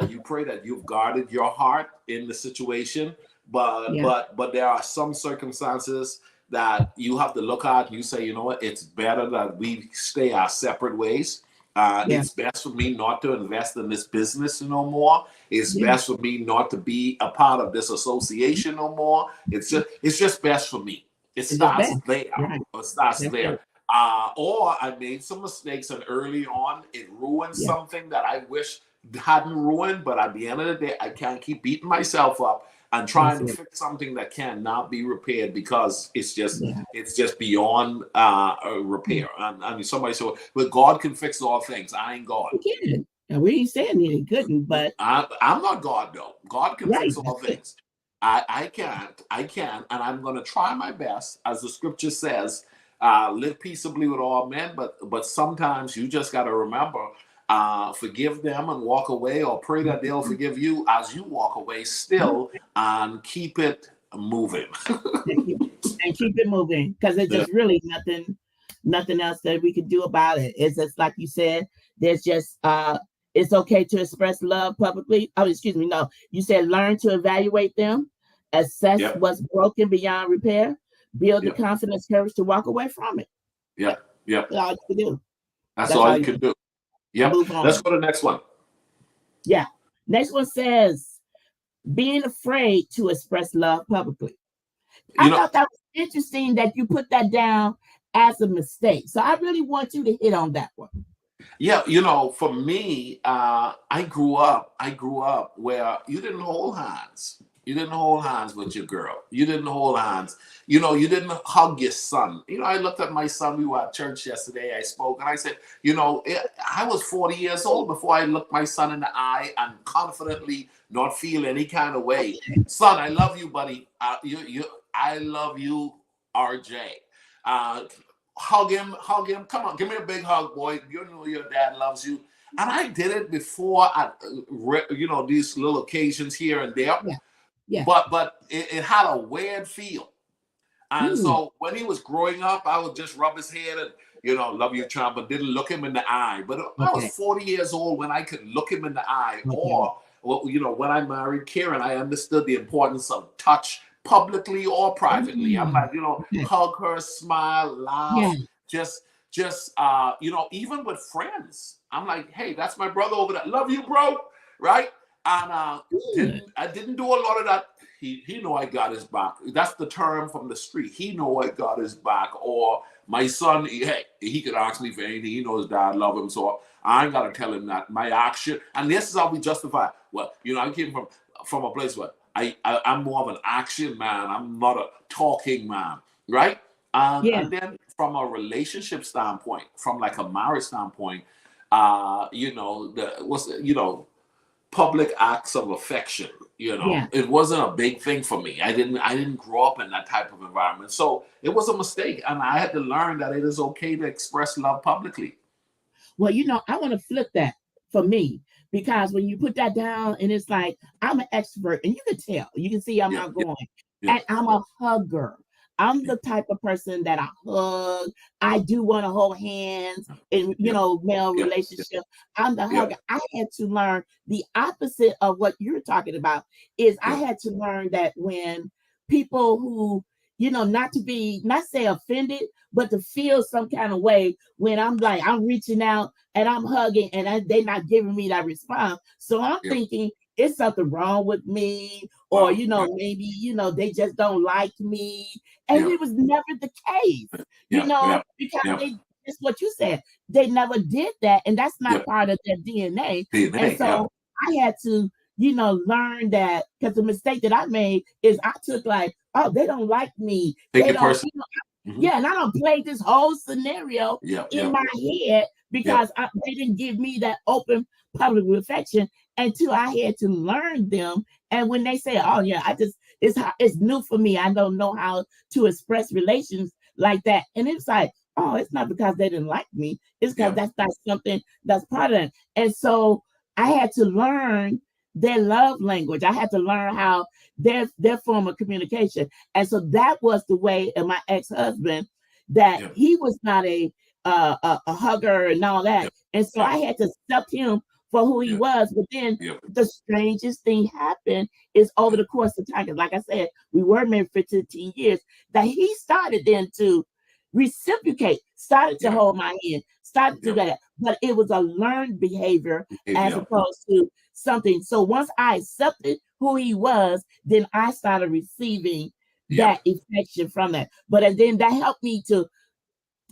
You pray that you've guarded your heart in the situation, but Yeah. but there are some circumstances that you have to look at. You say, you know what, it's better that we stay our separate ways. Yeah. It's best for me not to invest in this business no more. It's Yeah. best for me not to be a part of this association no more. It's just best for me. It It's just starts bad. there. Right. It starts That's there. it. Or I made some mistakes, and early on it ruined Yeah. something that I wish hadn't ruined. But at the end of the day, I can't keep beating myself up and trying That's to it. fix something that cannot be repaired because it's just Yeah. beyond repair. And somebody said, "Well, God can fix all things." I ain't God. We can. And we ain't saying he couldn't, but I'm not God though. God can right. fix all That's it. things. I can't, and I'm going to try my best, as the scripture says, live peaceably with all men. But sometimes you just got to remember, forgive them and walk away, or pray that they'll forgive you as you walk away still, and keep it moving. And keep it moving because it's Yeah. just really nothing else that we could do about it. It's just like you said, There's just it's okay to express love publicly. Oh, excuse me. No, you said learn to evaluate them, assess Yep. what's broken beyond repair, build the Yep. confidence, courage to walk away from it. Yep. Yep. That's all you can do. That's all you can do. Yep. Move on. Let's go to the next one. Yeah. Next one says being afraid to express love publicly. I thought that was interesting that you put that down as a mistake. So I really want you to hit on that one. Yeah, for me, I grew up where you didn't hold hands. You didn't hold hands with your girl. You didn't hold hands. You didn't hug your son. I looked at my son. We were at church yesterday. I spoke and I said, I was 40 years old before I looked my son in the eye and confidently not feel any kind of way. Son, I love you, buddy. I love you, RJ. Hug him. Come on, give me a big hug, boy. You know your dad loves you. And I did it before at these little occasions here and there. Yeah. But it had a weird feel. And so when he was growing up, I would just rub his head and love you, child, but didn't look him in the eye. But I was 40 years old when I could look him in the eye. Or when I married Karen, I understood the importance of touch, publicly or privately. I'm like, hug her, smile, laugh, just even with friends. I'm like, hey, that's my brother over there. Love you, bro. Right? And I didn't do a lot of that. He know I got his back. That's the term from the street. He know I got his back. Or my son, he could ask me for anything. He knows dad love him. So I ain't gotta tell him that. My action, and this is how we justify. Well, I came from a place where I'm more of an action man. I'm not a talking man, right? And then from a relationship standpoint, from like a marriage standpoint, public acts of affection. It wasn't a big thing for me. I didn't grow up in that type of environment, so it was a mistake, and I had to learn that it is okay to express love publicly. Well, I want to flip that for me. Because when you put that down and it's like, I'm an extrovert and you can tell, you can see I'm outgoing and I'm a hugger. I'm the type of person that I hug. I do want to hold hands in, male relationship. I'm the hugger. I had to learn the opposite of what you're talking about is I had to learn that when people who, not say offended, but to feel some kind of way when I'm reaching out and I'm hugging and they're not giving me that response. So I'm thinking it's something wrong with me or, maybe, they just don't like me. And it was never the case, because it's what you said. They never did that. And that's not part of their DNA. And so I had to, learn that because the mistake that I made is I took oh, they don't like me. They don't, and I don't play this whole scenario in my head because they didn't give me that open public affection until I had to learn them. And when they say, "Oh yeah, it's new for me. I don't know how to express relations like that," and it's like, "Oh, it's not because they didn't like me. It's because that's not something that's part of it." And so I had to learn their love language. I had to learn how their form of communication. And so that was the way of my ex-husband that he was not a hugger and all that. And so I had to accept him for who he was. But then the strangest thing happened is over the course of time, because like I said, we were married for 15 years, that he started then to reciprocate, started to hold my hand, started to do that. But it was a learned behavior as opposed to something. So once I accepted who he was, then I started receiving that affection from that. But then that helped me to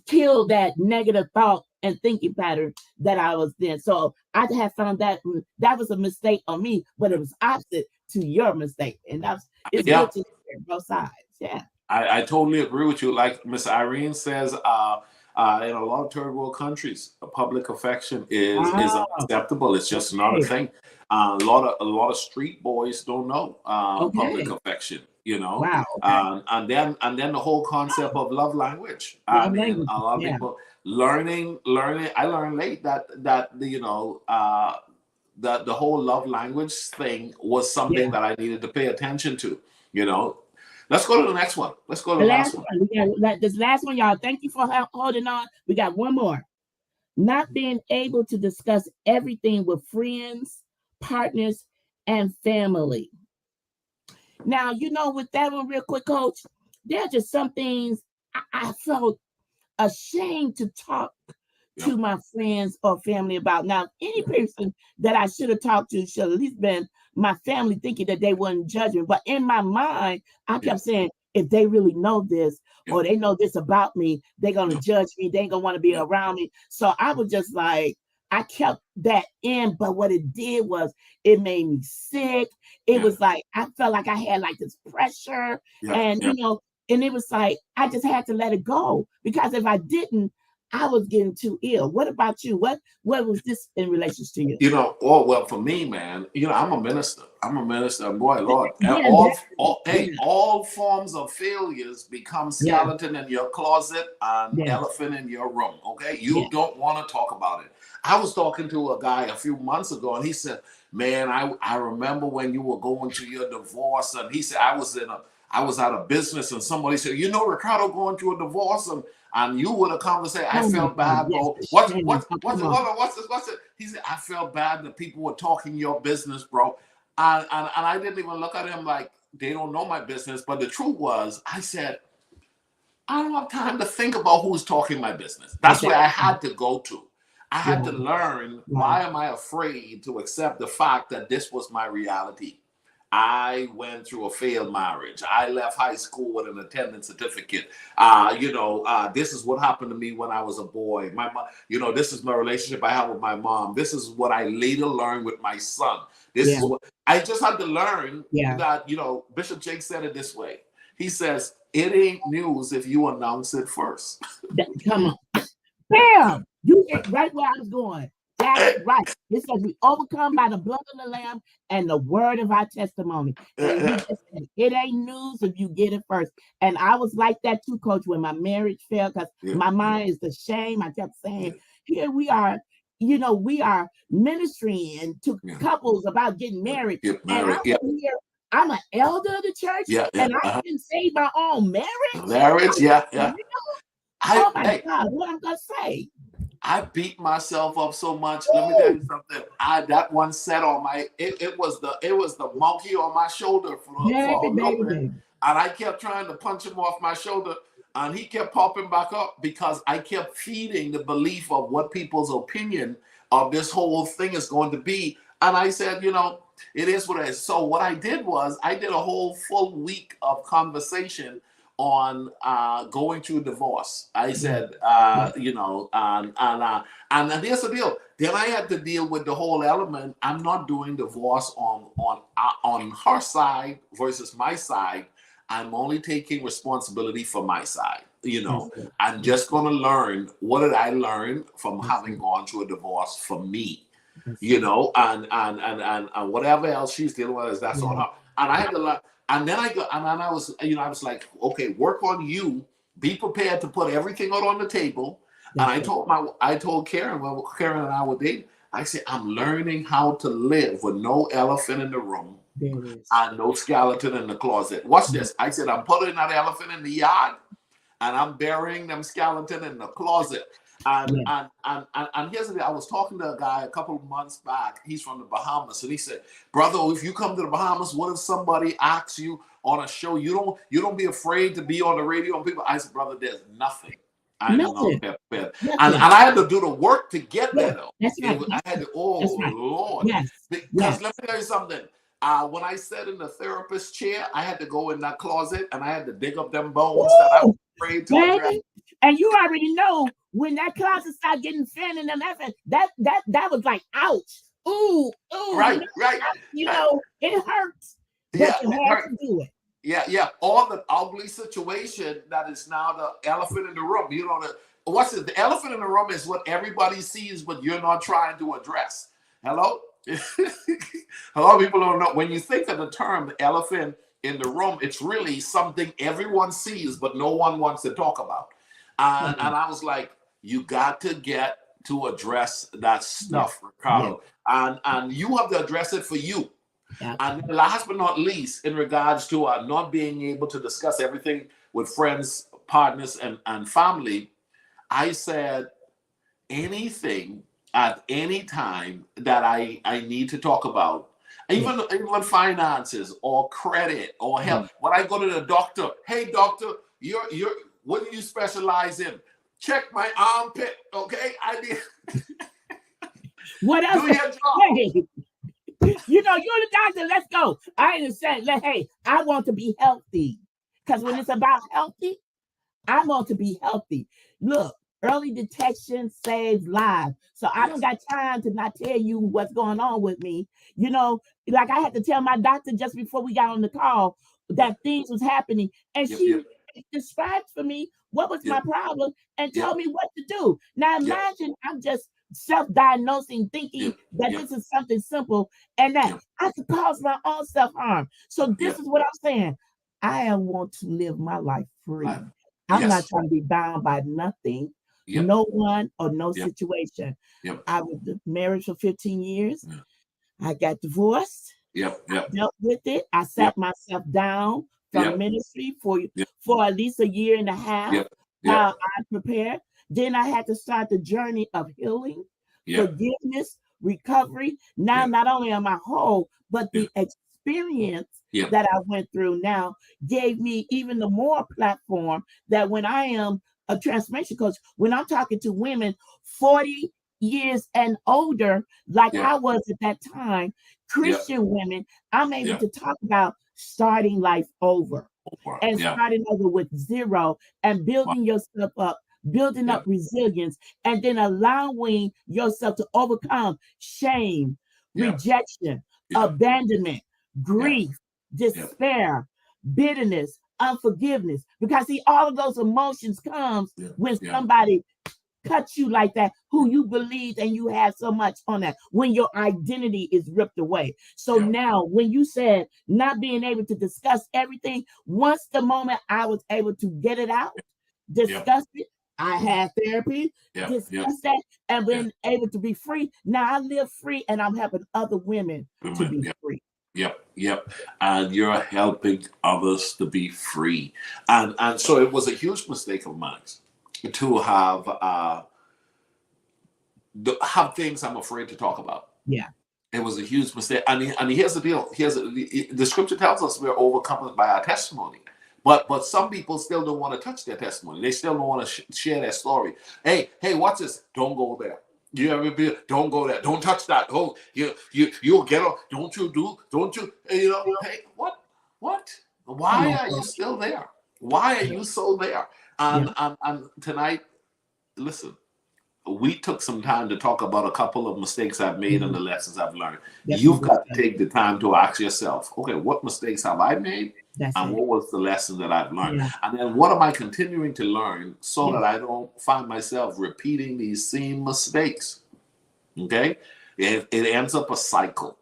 kill that negative thought and thinking pattern that I was in. So I have found that was a mistake on me, but it was opposite to your mistake. And it's good to hear both sides. Yeah. I totally agree with you. Like Miss Irene says, in a lot of third world countries, public affection is unacceptable. It's just not a thing. A lot of street boys don't know public affection. Wow. And then the whole concept of love language. A lot of people learning. I learned late that the whole love language thing was something that I needed to pay attention to. Let's go to the next one. Let's go to the last one. This last one, y'all. Thank you for holding on. We got one more. not being able to discuss everything with friends, partners, and family. Now, with that one, real quick, coach, there are just some things I felt ashamed to talk Yeah. to my friends or family about. Now, any person that I should have talked to should at least been my family, thinking that they wouldn't judge me. But in my mind, I Yeah. kept saying, if they really know this Yeah. or they know this about me, they're going to Yeah. judge me. They ain't going to want to be Yeah. around me. So I was just like, I kept that in, but what it did was it made me sick. It Yeah. was like I felt like I had like this pressure, Yeah. and Yeah. and it was like I just had to let it go, because if I didn't, I was getting too ill. What about you? What was this in relation to you? Well, for me, man, I'm a minister. I'm a minister, and boy, Lord, and Yeah, yeah, all forms of failures become yeah, skeleton in your closet and yeah, elephant in your room. Okay, yeah. you don't want to talk about it. I was talking to a guy a few months ago, and he said, "Man, I remember when you were going through your divorce," and he said, I was out of business, and somebody said, Ricardo going through a divorce, and you with a conversation. I Oh my felt God, bad, yes, bro. the What's shame. what's Oh, what's come it? on. Hold on, what's it? He said, I felt bad that people were talking your business, bro. And I didn't even look at him like they don't know my business. But the truth was, I said, I don't have time to think about who's talking my business. That's where I Exactly. had to go to. I had Yeah, to learn, yeah, why am I afraid to accept the fact that this was my reality? I went through a failed marriage. I left high school with an attendance certificate. This is what happened to me when I was a boy. My mom, this is my relationship I have with my mom. This is what I later learned with my son. This yeah, is what I just had to learn, yeah. that, Bishop Jake said it this way. He says, it ain't news if you announce it first. Come on. Bam! You hit right where I was going. That's right. It says we overcome by the blood of the Lamb and the word of our testimony. And you just said it ain't news if you get it first. And I was like that too, coach, when my marriage failed, because Yeah, my mind is the shame. I kept saying, yeah, here we are, we are ministering to yeah. couples about getting married. Get And married. I'm Yeah, over here, I'm an elder of the church, yeah, yeah. and I can save my own marriage. Marriage. Yeah, yeah. Oh my Hey, God, what I'm gonna say? I beat myself up so much. Let me tell you something. That one set on it was the monkey on my shoulder for Baby, a little baby, bit, baby. and I kept trying to punch him off my shoulder, and he kept popping back up because I kept feeding the belief of what people's opinion of this whole thing is going to be. And I said, it is what it is. So what I did was I did a whole full week of conversation on going through divorce. I Yeah, said, yeah, and here's the deal. Then I had to deal with the whole element. I'm not doing divorce on her side versus my side. I'm only taking responsibility for my side. that's it. I'm That's just going to learn, what did I learn from that's having it. gone through a divorce for me, That's it. and whatever else she's dealing with, that's on Yeah, her. And I had to learn. And then I was like, okay, work on you. Be prepared to put everything out on the table. And that's it. I told Karen, when Karen and I were dating, I said, I'm learning how to live with no elephant in the room There it is. and no skeleton in the closet. Watch Yeah, this. I said, I'm putting that elephant in the yard, and I'm burying them skeleton in the closet. And yeah. here's the thing. I was talking to a guy a couple of months back. He's from the Bahamas, and he said, "Brother, if you come to the Bahamas, what if somebody asks you on a show? You don't be afraid to be on the radio." And people, I said, "Brother, there's nothing I'm not Nothing. prepared." And Nothing. I had to do the work to get Yeah, there, though. that's right. I That's had right. to. Oh That's right. Lord, Yes. because Yes. let me tell you something. When I sat in the therapist chair, I had to go in that closet and I had to dig up them bones that I was Woo! afraid to address. Baby. And you already know when that closet started getting thin and them that was like ouch. Ooh, ooh, Right, right. it hurts. Yeah, But you had right. to do it. Yeah. All the ugly situation that is now the elephant in the room. What's it? The elephant in the room is what everybody sees, but you're not trying to address. Hello? A lot of people don't know. When you think of the term elephant in the room, it's really something everyone sees, but no one wants to talk about. And I was like, you got to get to address that Yeah. stuff, Yeah. Ricardo. And you have to address it for you. Yeah. And last but not least, in regards to not being able to discuss everything with friends, partners, and family, I said, anything at any time that I need to talk about, even finances or credit or health. When I go to the doctor, hey doctor, you're what do you specialize in? Check my armpit, okay? I need What else? do your job. Hey, you're the doctor. Let's go. I understand. Hey, I want to be healthy. Because when it's about healthy, I want to be healthy. Look, early detection saves lives. So I don't got time to not tell you what's going on with me. Like I had to tell my doctor just before we got on the call that things was happening. And she described for me what was my problem and told me what to do. Now imagine I'm just self-diagnosing, thinking that this is something simple and that I could cause my own self-harm. So this is what I'm saying. I want to live my life free. I'm not trying to be bound by nothing, no one, or no situation. I was married for 15 years. I got divorced. I dealt with it. I sat myself down from ministry for at least a year and a half. I prepared. Then I had to start the journey of healing, forgiveness, recovery. Now, not only am I whole, but the experience that I went through now gave me even the more platform that when I am a transformation coach, when I'm talking to women 40 years and older, like I was at that time, Christian women, I'm able to talk about starting life over and starting over with zero and building yourself up, building up resilience, and then allowing yourself to overcome shame, rejection, abandonment, grief, despair, bitterness, unforgiveness. Because see, all of those emotions comes when somebody cuts you like that, who you believe and you have so much on that, when your identity is ripped away. So now when you said not being able to discuss everything, once the moment I was able to get it out, discuss it, I had therapy, discussed that, and been able to be free. Now I live free and I'm helping other women to be free. And you're helping others to be free. And so it was a huge mistake of mine to have things I'm afraid to talk about. It was a huge mistake. And here's the deal. The scripture tells us we're overcome by our testimony. But some people still don't want to touch their testimony. They still don't want to share their story. Hey, watch this. Don't go there. You ever be? Don't go there. Don't touch that. Oh, you'll get off. Don't you? Hey, what? Why are you still there? Why are you so there? And tonight, listen, we took some time to talk about a couple of mistakes I've made and the lessons I've learned. You've got to take the time to ask yourself, okay, what mistakes have I made? What was the lesson that I've learned? And then what am I continuing to learn so that I don't find myself repeating these same mistakes? Okay? It ends up a cycle.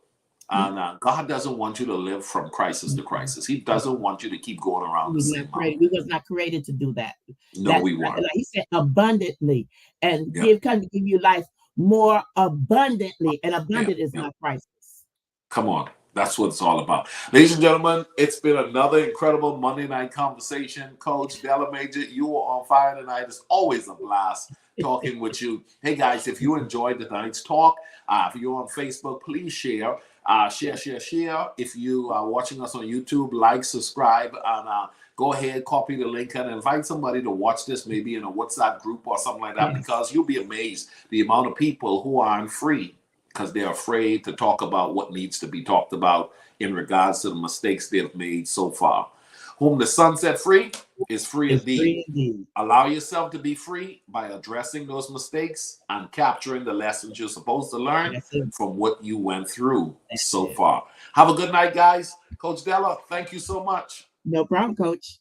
And God doesn't want you to live from crisis to crisis. He doesn't want you to keep going around the same mountain. We was not created to do that. No, we weren't. Like he said, abundantly, and come to give you life more abundantly. And abundant is not crisis. Come on. That's what it's all about. Ladies and gentlemen, it's been another incredible Monday night conversation. Coach Della Major, you were on fire tonight. It's always a blast talking with you. Hey, guys, if you enjoyed tonight's talk, if you're on Facebook, please share. Share. If you are watching us on YouTube, like, subscribe, and go ahead, copy the link and invite somebody to watch this, maybe in a WhatsApp group or something like that, because you'll be amazed the amount of people who aren't free because they're afraid to talk about what needs to be talked about in regards to the mistakes they've made so far. Whom the Son set free is free indeed. Allow yourself to be free by addressing those mistakes and capturing the lessons you're supposed to learn from what you went through so far. Have a good night, guys. Coach Della, thank you so much. No problem, Coach.